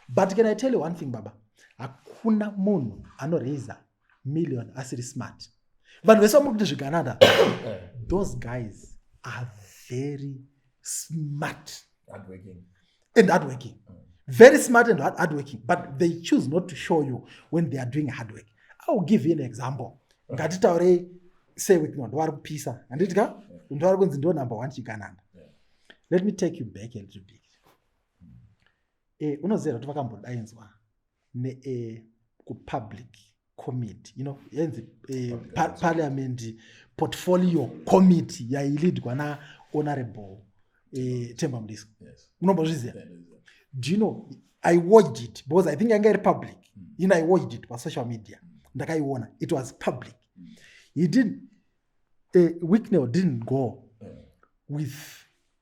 But can I tell you one thing, baba? Hakuna munhu anoraise million asiri smart. Vanhu vese vamuri kuti zvigananda, those guys are very smart and hardworking. Very smart and hardworking, but they choose not to show you when they are doing hard work. I'll give you an example. Ngatitaure say week no ndwari kupisa. Anditika ndwari kunzi ndo number 1 Chigananda. Let me take you back a little bit. Unoziva kuti vakambodainzwa ne ku public committee, yenzi parliament portfolio committee yailidwa na honorable Themba Mliswa. Unombozviziva? Do you know, I watched it because I think I got public. I watched it on social media. Ndakaiona. It was public. He didn't, Wicknell didn't go with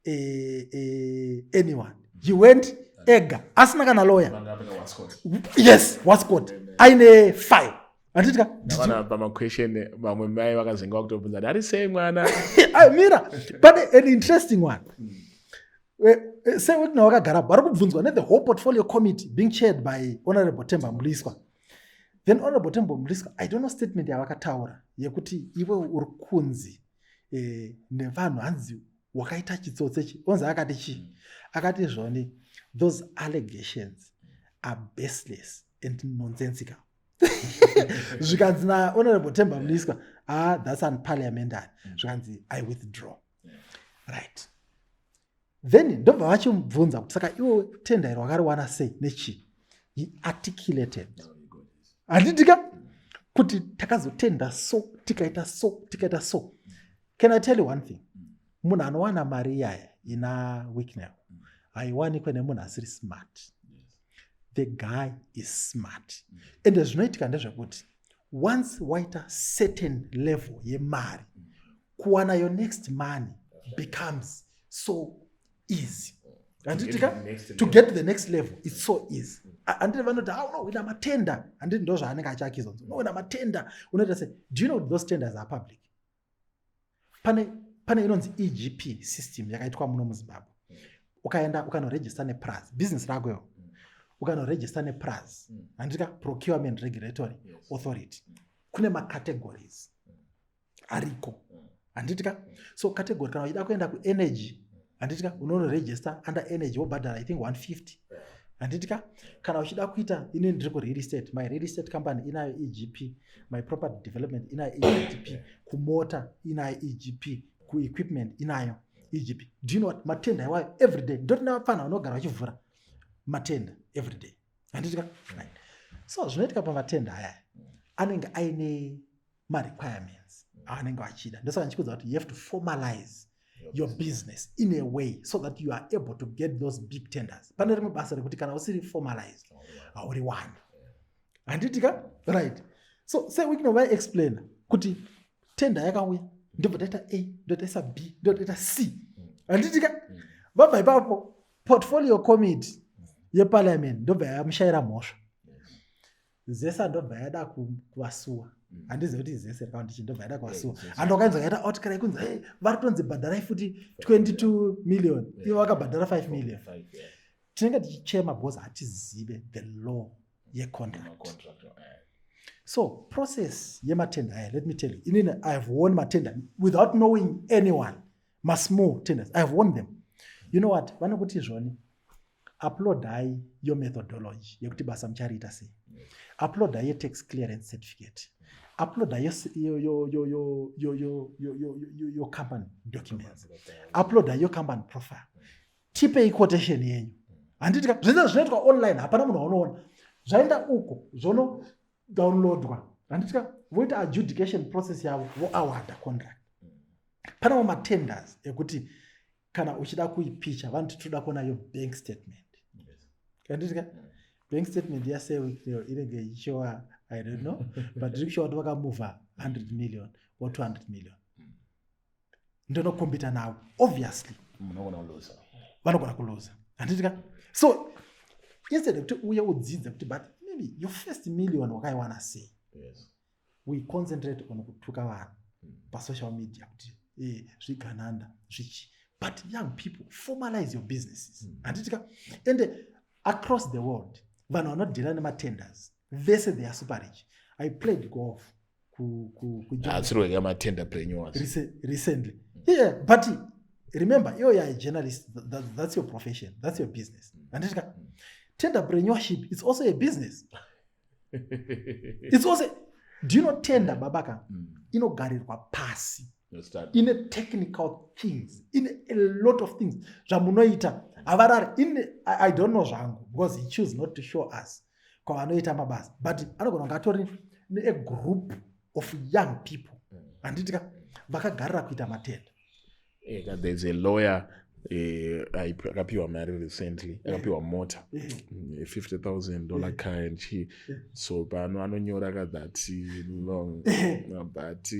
anyone. He went ega. Asina kana lawyer. Yes, was caught. Aine file. Anditika? Vana pama question vamwe mai vakazenga kutobvunza ari sei mwana. Mira, but an interesting one. Say week now wakagara vari kubvunzwa the whole portfolio committee being chaired by Honorable Themba Mliswa. Then Honorable Themba Mliswa, I don't know statement yavakataura yekuti iwe uri kunzi nevanhu hanzi wakaita chitsotsechi. Onzi akati chi? Akati zvoni, those allegations are baseless and nonsensical. Zvikanzi na Honorable Themba Mliswa, that's unparliamentary. Zvikanzi, I withdraw. Right. Then ndobva vachimubvunza kuti saka iwe tenda iro wakariwana sei nechi. He articulated. Anditika kuti takazotenda so tikaita so. Can I tell you one thing? Munhu anowana mari yaya ina Wicknell haiwanikwe nemunhu asiri smart. The guy is smart. And zvinoitika ndezvekuti once waita certain level yemari, kuwana your next money becomes so easy. To get to the next level, it's so easy. Anditi vanoti no, una matenda. Anditi ndo zvaanenge achakizwa. No, una matenda. Unoita say, do you know those tenders are public? Pane inonzi EGP system yakaitwa muno muZimbabwe. Ukaenda ukanoregister nePRAS, business rako yo. Ukanoregister nePRAS. Andika Procurement Regulatory Authority. Kune categories ariko. Anditika? So category kana uchida kuenda ku energy, anditika unoregister under energy wobhadhara I think 150. Anditika? Kana uchida kuita ine ndiri ku real estate, my real estate company inayo EGP, my property development inayo EGP, kumota inayo EGP, ku equipment inayo EGP. Do you know what matenda yawayo every day? Don't know fana unogara wachivhura matenda every day. handitika right. So zvinoitika pamatenda aya anenge aine ma-requirements aanenge achida. Ndosaka ndichikudza kuti you have to formalize your business in a way so that you are able to get those big tenders. Pane rimwe basa rekuti kana usiri formalized hauri wani. Handitika right. So say wekinova explain kuti tender yakauya ndobva taita A ndotaisa B ndotaita C. Handitika vabva ipapo portfolio committee yeparliament ndobva yamushaira mhosva. Zesa ndobva yada kuvasuwa. Handizi kuti zese rakaundichi ndobva yada kuvasuwa. Andokanzwa yaita outcry kunzi vari kutonzi bhadharai futi 22 million ivo vakabhadhara 5 million. Tinenge tichichema because hatizive the law yecontract. So process yematenda aya, let me tell you, inini I have won matenda without knowing anyone. Masmall tenders, I have won them. You know what? Vanokuti zvoni uploadai your methodology yekuti basa muchariita sei. Uploadai your tax clearance certificate. Uploadai your company documents. Uploadai your company profile. Tipei quotation yenyu. Handitika zvese zvinoitwa online hapana munhu anoona. Zvaenda uko zvono downloadwa. Handitika voita adjudication process yavo voaward contract. Pana matenders ekuti kana uchida kuipicha vantu toda kuona your bank statement. Handitika bank statement yaseweekly inenge ichiwa I don't know but rickshaw kuti vakamova 100 million or 200 million. Ndonokombita nawo obviously vanogona kuloza. Handitika so instead of kuti uye udzidze kuti but maybe your first million wakaiwana sei. We concentrate on kutuka vanhu pasocial media kuti zvigananda zvichi. But young people, formalize your businesses. Handitika and across the world vanhu vanodhila nematenders vese they are super rich. I played golf recently. Yeah, but remember you are a journalist, that's your profession, that's your business. Handitika tenderpreneurship is also a business. It's also, do you know tender babaka inogarirwa pasi in a technical things, in a lot of things zvamunoita avarari in I don't know zvangu because he choose not to show us kwavanoita mabasa but anogona kunge atori a group of young people handitika vakagarira kuita matenda. There's a lawyer akapiwa mari recently akapiwa mota $50,000 car and she so pano anonyora kadhati long but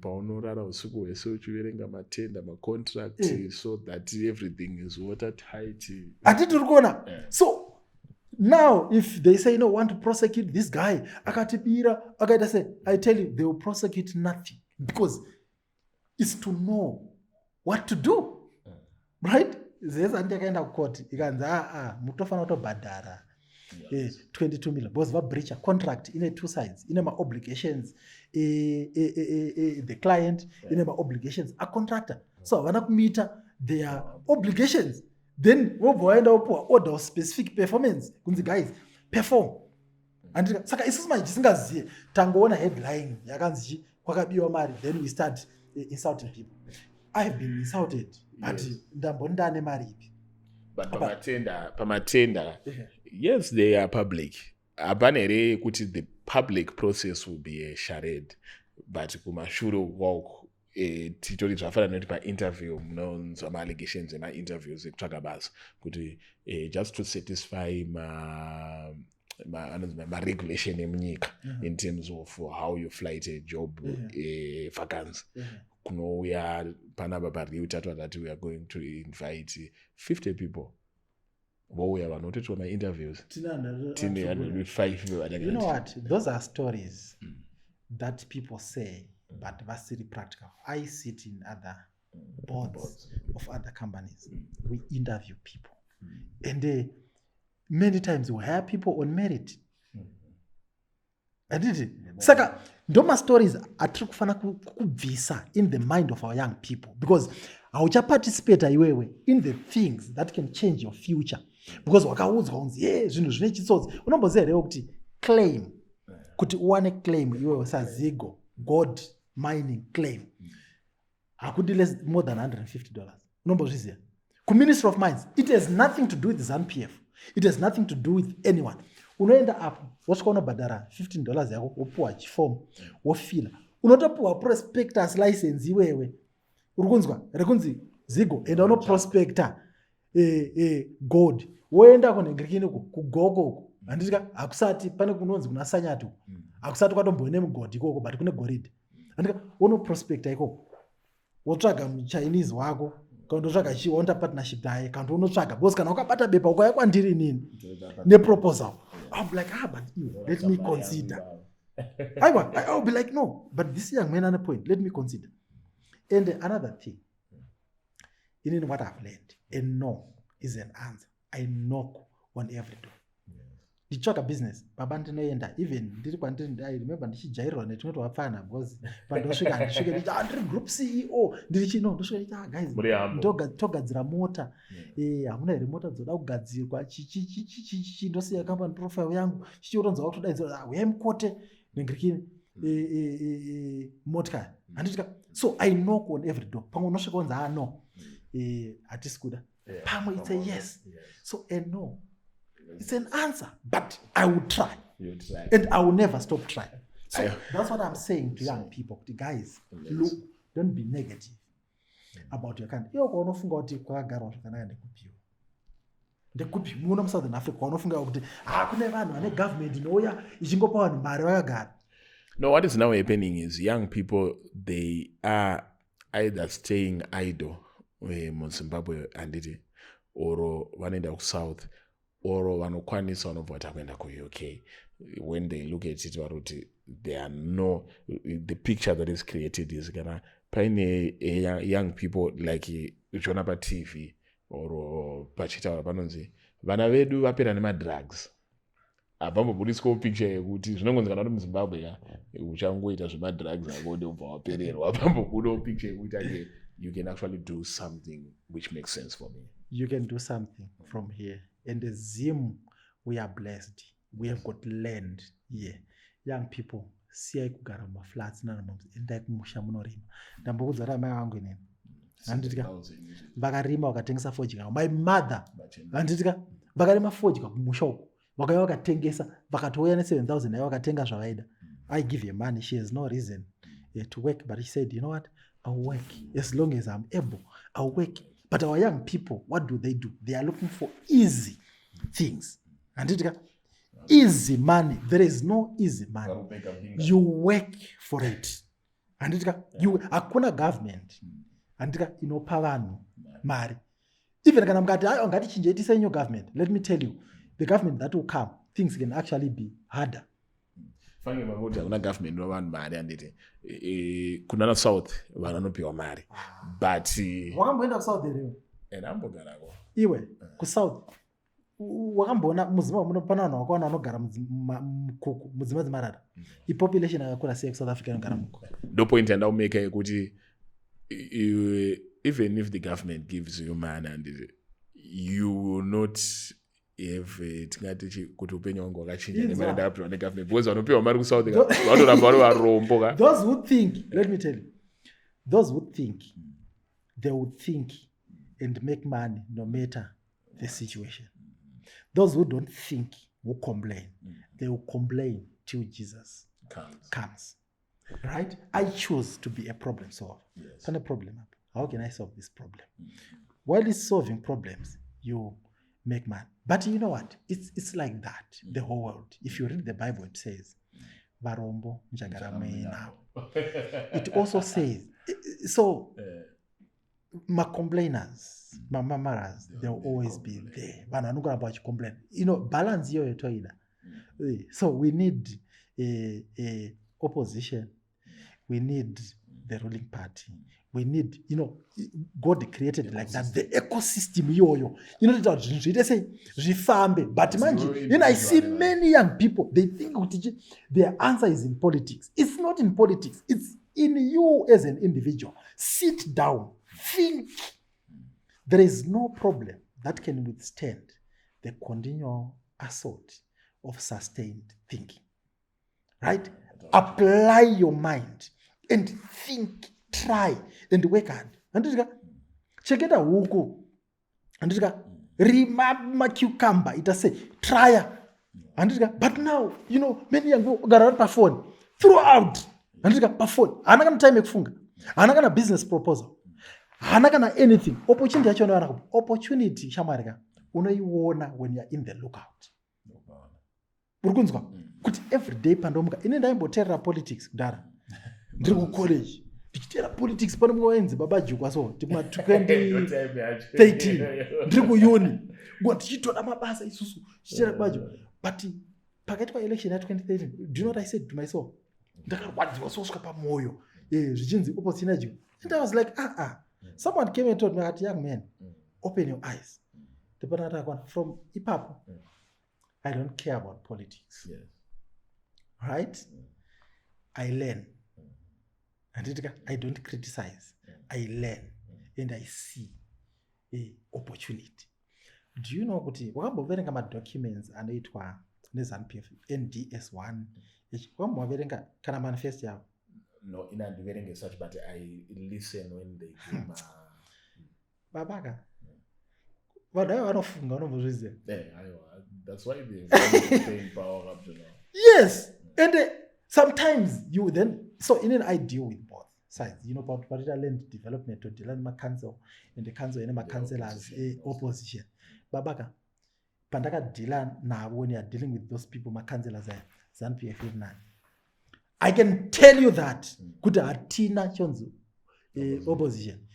paunorara usiku hwese uchiverenga matenda macontract so that everything is watertight. Hatitiri kuona. So now if they say no want to prosecute this guy akatibira akaita say I tell you they will prosecute nothing because it's to know what to do. Right? Zesa ndikaenda kucourt ikanzi mutofana kutobhadhara 22 million because va breach a contract ine two sides, ine ma obligations the client ine ma obligations a contractor. So vana kumita their obligations then vobva vaenda upowa order of specific performance kunzi guys perform. And saka isusu manje tisingaziye tangoona headline yakanzi kwakabiwa mari then we start insulting people. I have been insulted but ndambondane maripi. But pamatenda yes they are public. Hapanere kuti the public process will be a charade but kumashure walk titori zvafana noti painterview munonzwa ma-allegations ema-interviews ekutsvaga basa kuti just to satisfy ma-regulation emunyika in terms of how you flight a job vacancy. Kunouya panapa pariu tatati we are going to invite 50 people vouya vanotoitwa ma-interviews tine 105. You know what, those are stories that people say but vasiri practical. I sit in other boards of other companies. We interview people and many times we hire people on merit. Saka ndoma stories atiri kufana kubvisa in the mind of our young people because hauchaparticipate iwewe in the things that can change your future because wakaudzwa unzi zvinhu zvine chitsotsi. Unomboziva kuti claim kuti uwane claim iwewe sazigo gold mining claim hakudi less more than $150. Unombozviziva ku Ministry of Mines it has nothing to do with ZANU-PF. It has nothing to do with anyone. Unoenda apo wosvika unobhadhara $15 yako wopuwa chifomu wofila unotopuwa prospectus license iwewe uri kunzwa rekunzi zigo enda unoprospecta gold woenda kunhengirikini kugogo handitika hakusati pane kunonzi kuna sanyati hakusati kwatomboine mugodhi ikoko but kune goridhe handika unoprospecta ikoko wotsvaga muchinese wako kandotsvaga chiwonda partnership naye kanti unotsvaga because kana ukabata bepa ukauya kwandiri nini neproposal I'll be like but let me consider I'll be like no but this young man on a point let me consider. And another thing in what I've learned, a no is an answer. I knock on every door. Ndichoka business baba ndinoenda even ndiri kwandiri I remember ndichijairwa netumwe twapfana because pandosvika ndiri group CEO ndiri chino ndosvika guys togadzira mota hamuna here mota dzoda kugadzirwa chichi ndosiya company profile yangu chichironzwa kuti daidzira wemkote nengirikini motka handika so I knock on every door pamwe unosvika unza no hatisi kuda pamwe it's a yes so a no it's an answer, but I will try. And I will never stop trying. So that's what I'm saying to young people. The guys, look, don't be negative about your country. Yo unofunga kuti kwagara zvakanaka ndekupiwa. Ndekupi muno mu Southern Africa unofunga kuti kune vanhu vane government inouya ichingopa vanhu mari vakagara. No, what is now happening is young people, they are either staying idle mu Zimbabwe anditi or vanoenda ku South or vanokwanisa vanobva vatakuenda ku-UK. When they look at it varuti there are no the picture that is created is kana paine young people like uchiona paTV or pachitaura panonzi vana vedu vapera nemadrugs apambobudiswawo picture yekuti zvinongonzikana kuti muZimbabwe uchangoita zvemadrugs ako ndobva wapererwa apambobudawo picture yekuti ake you can actually do something which makes sense for me. You can do something from here. And the Zim, we are blessed. We have got land here. Young people, siyai kugara mumaflats endai kumusha munorima. Ndambokudza kuti mai vangu inini. Handitika vakarima vakatengesa fodya. My mother, handitika vakarima fodya kumusha uko. Vakauya vakatengesa vakatouya ne7,000 nayo vakatenga zvavaida. I give her money. She has no reason to work, but she said, you know what? I'll work as long as I'm able. I'll work. But our young people, what do? They are looking for easy things. And easy money. There is no easy money. You work for it. And you hakuna government. And inopa vanhu mari. Even kana mukati ngatichinje tise new government. Let me tell you, the government that will come, things can actually be harder. Fange makuti hakuna government inopa mari anditi kuna South vanopiwa mari but wakamboenda kuSouth here ambogarako iwe kuSouth wakamboona muZimbabwe munopana vanhu vakawana vanogara mukuku mudzimba dzemarara ipopulation yakakura sei kuSouth Africa inogara mukuku ndo point yandaumeka yekuti even if the government gives you money and you will not have tingati kuti upenyu wangu wakachinja nemari ndakapirwa negovernment because vanopiwa mari kuSouth vanoramba vari varombo ka those who think, let me tell you, those who think they would think and make money no matter the situation. Those who don't think will complain. They will complain till Jesus comes. Right? I choose to be a problem solver. Yes. Not a problem. How can I solve this problem? While it's solving problems, you make money. But you know what? It's like that, the whole world. If you read the Bible, it says, Varombo Njagaramena. It also says, so complainers, mamaras, they'll always be there. Complain. You know, balance your toilet. So we need a opposition. We need the ruling party. We need, you know, God created like that. The ecosystem, you know, they say, but imagine, you know, I see many young people, they think their answer is in politics. It's not in politics. It's in you as an individual. Sit down, think. There is no problem that can withstand the continual assault of sustained thinking. Right? Apply your mind and think. Try and work hard. Andika cheketa huku. Andika macucumber itase trya handitika but now many yangu ogara vari pafoni throughout handitika pafoni haana kana time yekufunga, haana kana business proposal, haana kana anything. Opportunity yacho unowana kupi? Opportunity shamwari ka unoiona when you are in the lookout. Uri kunzwa kuti everyday pandomuka ine ndaimboteerera politics kudhara ndiri kucollege ndichiteera politics pane mumwe wainzi baba jukwa so tikuma 2013 ndiri kuyuni ngo tichitoda mabasa isusu tichiteera bajo. But pakaitwa election ya 2013 do you know what I said to myself? Ndakarwadziwa sosvika pamwoyo zvichinzi opportunity and I was like someone came and told me that young man open your eyes. From ipapo I don't care about politics. Right? I learn. And I don't criticize. I learn. And I see opportunity. Do you know kuti wakamboverenga madocuments anoitwa neZANU-PF NDS1 wakamboverenga kana manifesto yavo? No, inandiverenge such, but I listen when they give my babaka vanhu avo vanofunga unombozviziva. That's why they're paying power up to now. Yes, and sometimes you then I deal with both sides. About land development to deal with council and the council and my councillors opposition. Babaka, pandaka deal now when you are dealing with those people, my councillors are ZANU-PF 9. I can tell you that good Atina Chonzu opposition.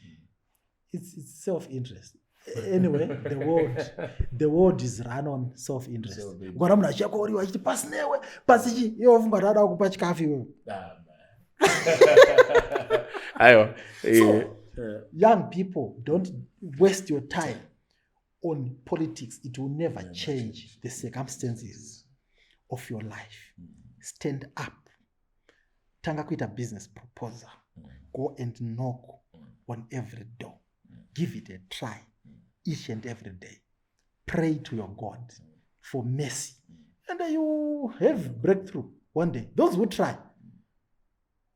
It's self-interest. Anyway, the world is run on self-interest. Ngwana mna chakori wa chiti pasinewe pasichi yo funga rada kupa chikafi wewe. Ayo. Young people, don't waste your time on politics. It will never change the circumstances of your life. Stand up. Tanga kuita business proposal. Go and knock on every door. Give it a try. Each and every day. Pray to your God for mercy. And you have breakthrough one day. Those who try,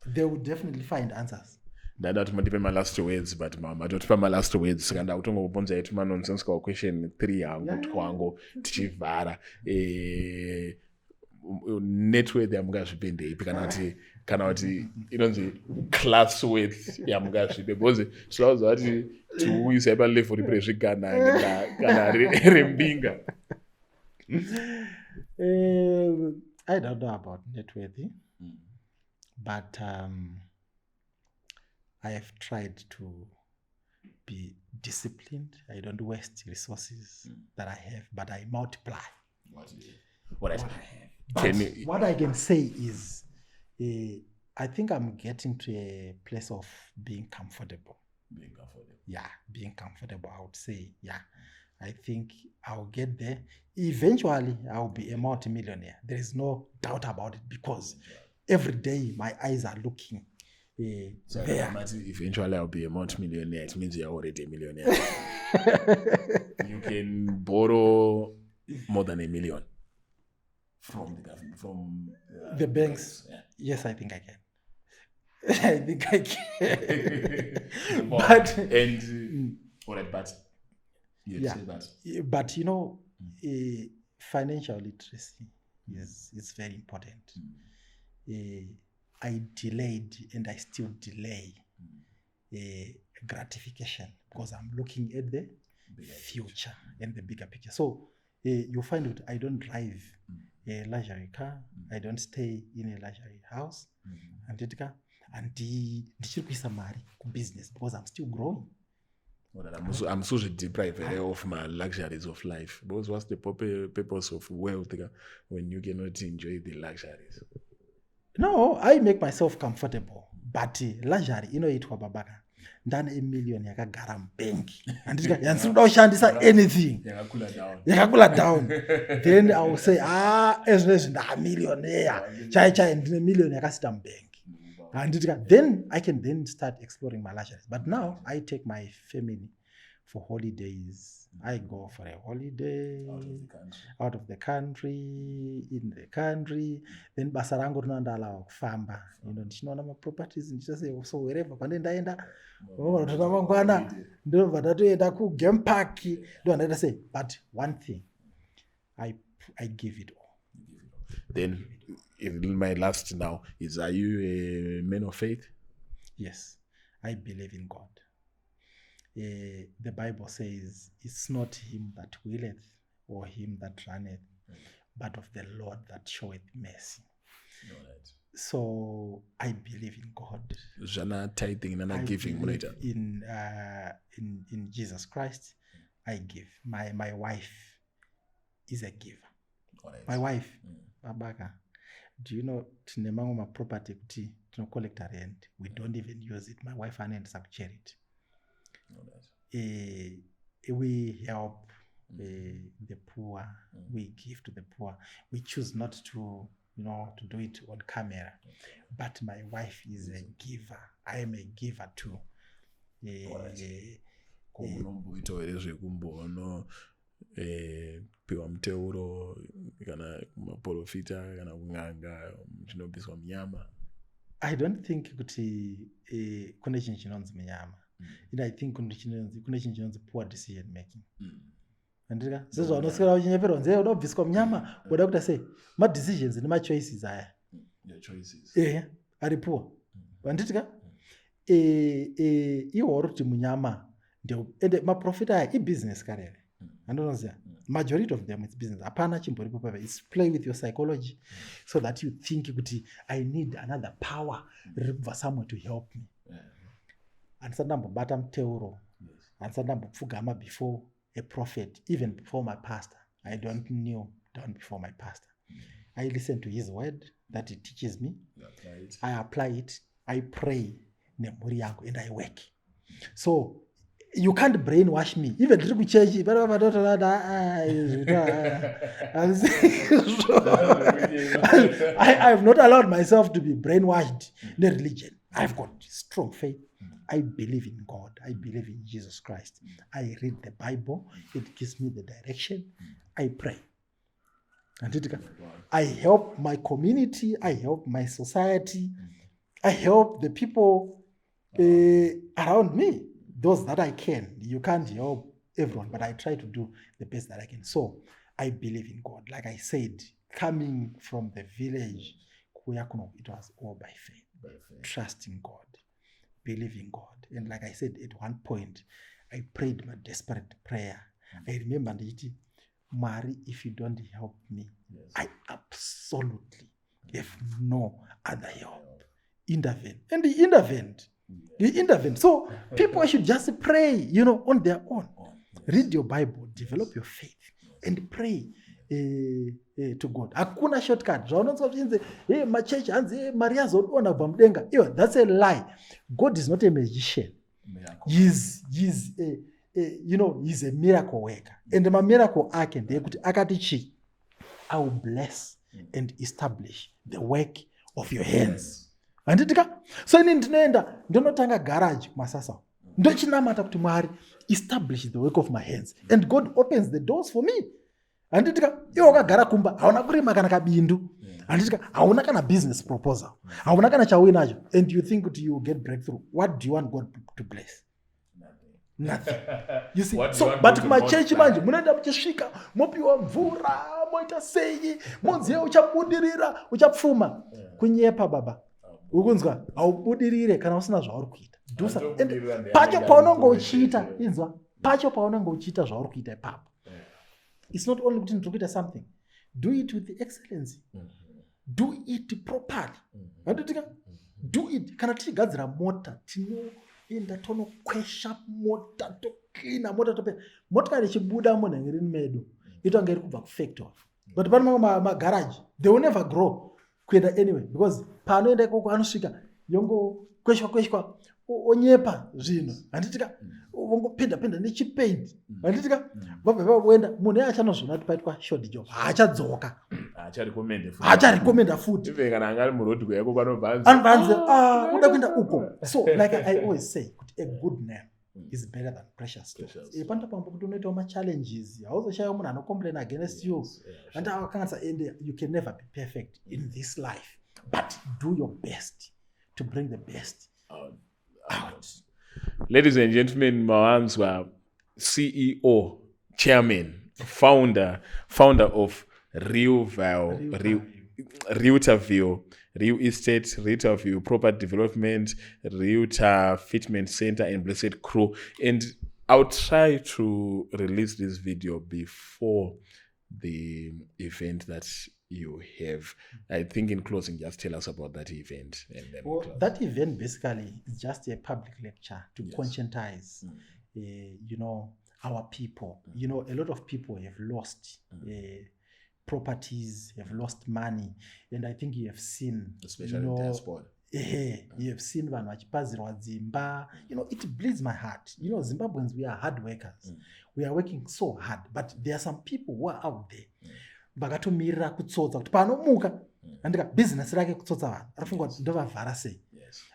they will definitely find answers. Dada tumadipe my last words, but mama totipa my last words. Kanda utongo kubonza yetu ma nonsense kwa question 3 yangu tukwango tichivhara network yamungazvipende ipi kana kuti inonzi class width yamungazvipe because tinoziva kuti tiuise palevel ripi rezviganhani kana rembinga. I don't know about network, but I have tried to be disciplined. I don't waste resources that I have, but I multiply. What I have. What I can say is, I think I'm getting to a place of being comfortable. Yeah, being comfortable, I would say. Yeah, I think I'll get there. Eventually, I'll be a multimillionaire. There is no doubt about it because every day my eyes are looking so there. Eventually, I'll be a multimillionaire. It means you're already a millionaire. You can borrow more than $1 million. From the government, from the banks. Yeah. Yes, I think I can. I think I can. But alright, but yeah, but financial literacy is very important. I delayed and I still delay gratification because I'm looking at the future and the bigger picture. So you find out I don't drive a luxury car. I don't stay in a luxury house. And ndichiri kuisa mari business because I'm still growing. I'm so deprived of my luxuries of life. Because what's the purpose of wealth when you cannot enjoy the luxuries? No, I make myself comfortable. But luxury, itwa babaka. Ndane $1 million yakagara mbanki. Andika yansuda ushandisa anything. Yakakula down. Then I will say, as nda millionaire. Chai ndine $1 million yakasita mbanki. Then I can then start exploring my luxuries. But now I take my family for holidays. I go for a holiday out of the country, in the country. Then basa rangu rinoandala kufamba. Ndichinoona ma properties. So wherever pande ndaenda, mangwana ndobva ndatoenda kugame park ndo ndaita sei. But one thing, I give it all. Then my last now is, are you a man of faith? Yes, I believe in God. The Bible says it's not him that willeth or him that runneth, but of the Lord that showeth mercy. Right. So I believe in God. Jana tithing and I giving. believe in Jesus Christ. I give. My wife is a giver. Right. My wife, Abaka, do you know tinemamwe ma property kuti collect rent? We don't even use it. My wife and charity. We help the poor. We give to the poor. We choose not to, to do it on camera. But my wife is a giver. I am a giver too. Piwa mteuro kana maprofita kana kunganga chinobviswa mnyama. I don't think kuti kune chinhu chinonzi munyama. And I think kune chinhu chinonzi poor decision making. Andika sezvo unoswera uchinyeperwa nzee unobviswa mnyama unoda kuita sei ma decisions nema choices aya. Your choices. Ari poor. Anditika iwo kuti munyama ndio ende maprofita aya business karere. Andonoziva majority of them it's business. Hapana chimboripo papa. It's play with your psychology so that you think kuti I need another power ribva somewhere to help me. Andisandambobata mteuro. Andisandambopfugama before a prophet, even before my pastor. I don't kneel down before my pastor. I listen to his word that he teaches me. I apply it. I pray nemhuri yangu and I work. So you can't brainwash me. Even to church, I have not allowed myself to be brainwashed in the religion. I've got strong faith. I believe in God. I believe in Jesus Christ. I read the Bible. It gives me the direction. I pray. I help my community. I help my society. I help the people around me. Those that I can. You can't help everyone, but I try to do the best that I can. So I believe in God. Like I said, coming from the village, it was all by faith. Trusting God. Believing God. And like I said, at one point, I prayed my desperate prayer. I remember, Mary, if you don't help me, I absolutely have no other help. Intervene. And he intervened. He intervened. So people should just pray, on their own. Read your Bible, develop your faith, and pray to God. Hakuna shortcut. My church, Maria zodona bamdenga. That's a lie. God is not a magician. He's a miracle worker. And my miracle akati I will bless and establish the work of your hands. Anditika? So ndinoenda ndinotanga garage masasa. Ndochinamata kuti Mwari establish the work of my hands. And God opens the doors for me. Anditika iwe wakagara kumba hauna kurima kana kabindu. Anditika hauna kana business proposal. Hauna kana chawinacho and you think that you will get breakthrough. What do you want God to bless? Nothing. You see, so but kuma church manje munoenda muchisvika mopiwa mvura moita sei monziye uchabudirira uchapfuma kunyepa baba ukunzwa aubudirire kana usina zvauri kuita dusa pacho paunongo uchiita inzwa pacho paunongo uchiita zvauri kuita ipapo. It's not only kuti ndikuita something, do it with excellence. Do it properly. Do it. Kana tichigadzira mota tinoenda tonokwesha mota tocleana mota tope motikari ichibuda munhangirini medu itonge iri kubva kufactory. But pane magarage they will never grow kuenda anyway because paanoenda ikoko anosvika yongo kweshwa onyepa zvinhu handitika vongopenda nechipaint handitika vabva vaenda munhu achanozvona kuti paitwa short job haachadzoka hacharekomenda futi kana anga ari murodhi kweyako anobvanze uda kuenda uko. So like I always say a good name is better than precious stones. Panotapamba kuti unoitawo machallenges hauzoshaiwa munhu anocomplain against you and akanganisa ende you can never be perfect in this life but do your best to bring the best out. Ladies and gentlemen, Mawanzwa, CEO, chairman, founder of Realtorview, Real Estate, Realtorview, Property Development, Realtor Fitment Center, and Blessed Crew. And I'll try to release this video before the event that you have. I think in closing, just tell us about that event. And then Well, that event basically is just a public lecture to conscientize, our people. A lot of people have lost properties, have lost money, and I think you have seen, especially in diaspora. You have seen vanhu vachipazirwa dzimba. It bleeds my heart. Zimbabweans, we are hard workers. We are working so hard, but there are some people who are out there vakatomirira kutsotsa kuti panomuka andika business rake kutsotsa vanhu arafunga kuti ndovavhara sei.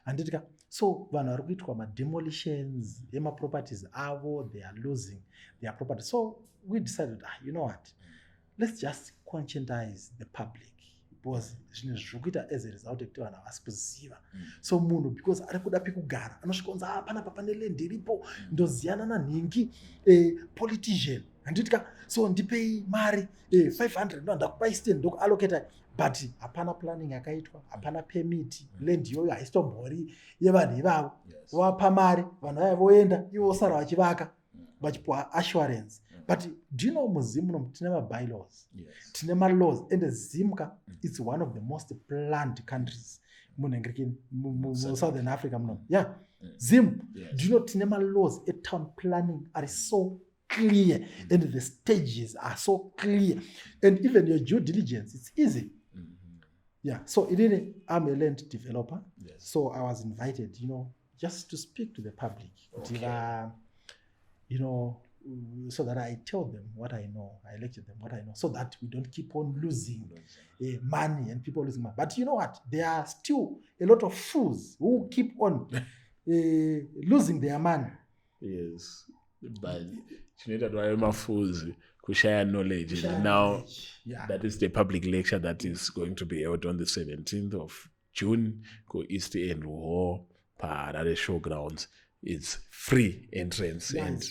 Anditika so vanhu vari kuitwa mademolitions emaproperties avo, they are losing their property. So we decided, you know what, let's just conscientize the public, because zvine zviri kuita as a result ekuti vanhu havasi kuziva. So munhu because ari kuda pekugara anosvika kunzi panapa pane land iripo, ndoziyana nanhingi politician, anditika so ndipei mari 500 ndo ndakupai 10 ndokuallocata, but hapana planning yakaitwa, hapana permit. Land iyoyo haisitombori yevanhu ivavo. Wapa mari vanhu vaya voenda ivo vosara vachivaka vachipiwa assurance. But do you know muzimu tine bylaws, tine laws, and Zimka is one of the most planned countries Southern Africa. Zim, do you know tine laws at town planning are so clear, and the stages are so clear, and even your due diligence, it's easy. So I'm a land developer, so I was invited, just to speak to the public. So that I tell them what I know, I lecture them what I know, so that we don't keep on losing money and people losing money. But you know what? There are still a lot of fools who keep on losing their money. Yes, but you need to fools who share knowledge. And now that is the public lecture that is going to be held on the 17th of June. Go East End War, Parade Showgrounds. It's free entrance, and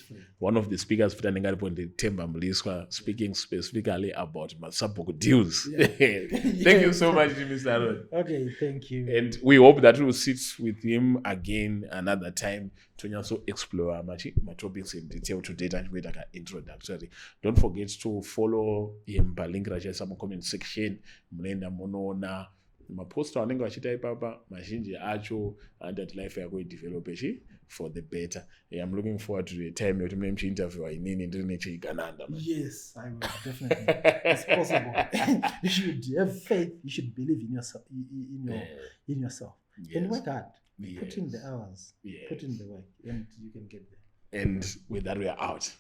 one of the speakers, Temba Mliswa, speaking specifically about Masabuku deals. Thank you so much, Mr. Aaron. Okay, thank you. And we hope that we'll sit with him again another time to also explore my topics in detail today and with like an introductory. Don't forget to follow him by link in the comment section. Mlenda Monona. Maposta wanenge wachita ipapa mazhinji acho that life yako idevelop for the better. I'm looking forward to the time you to interview inini ndiri nechigananda. Yes, I will definitely. It's possible. You should have faith. You should believe in yourself. In yourself, and work hard. Put in the hours. Put in the work, and you can get there. And with that, we are out.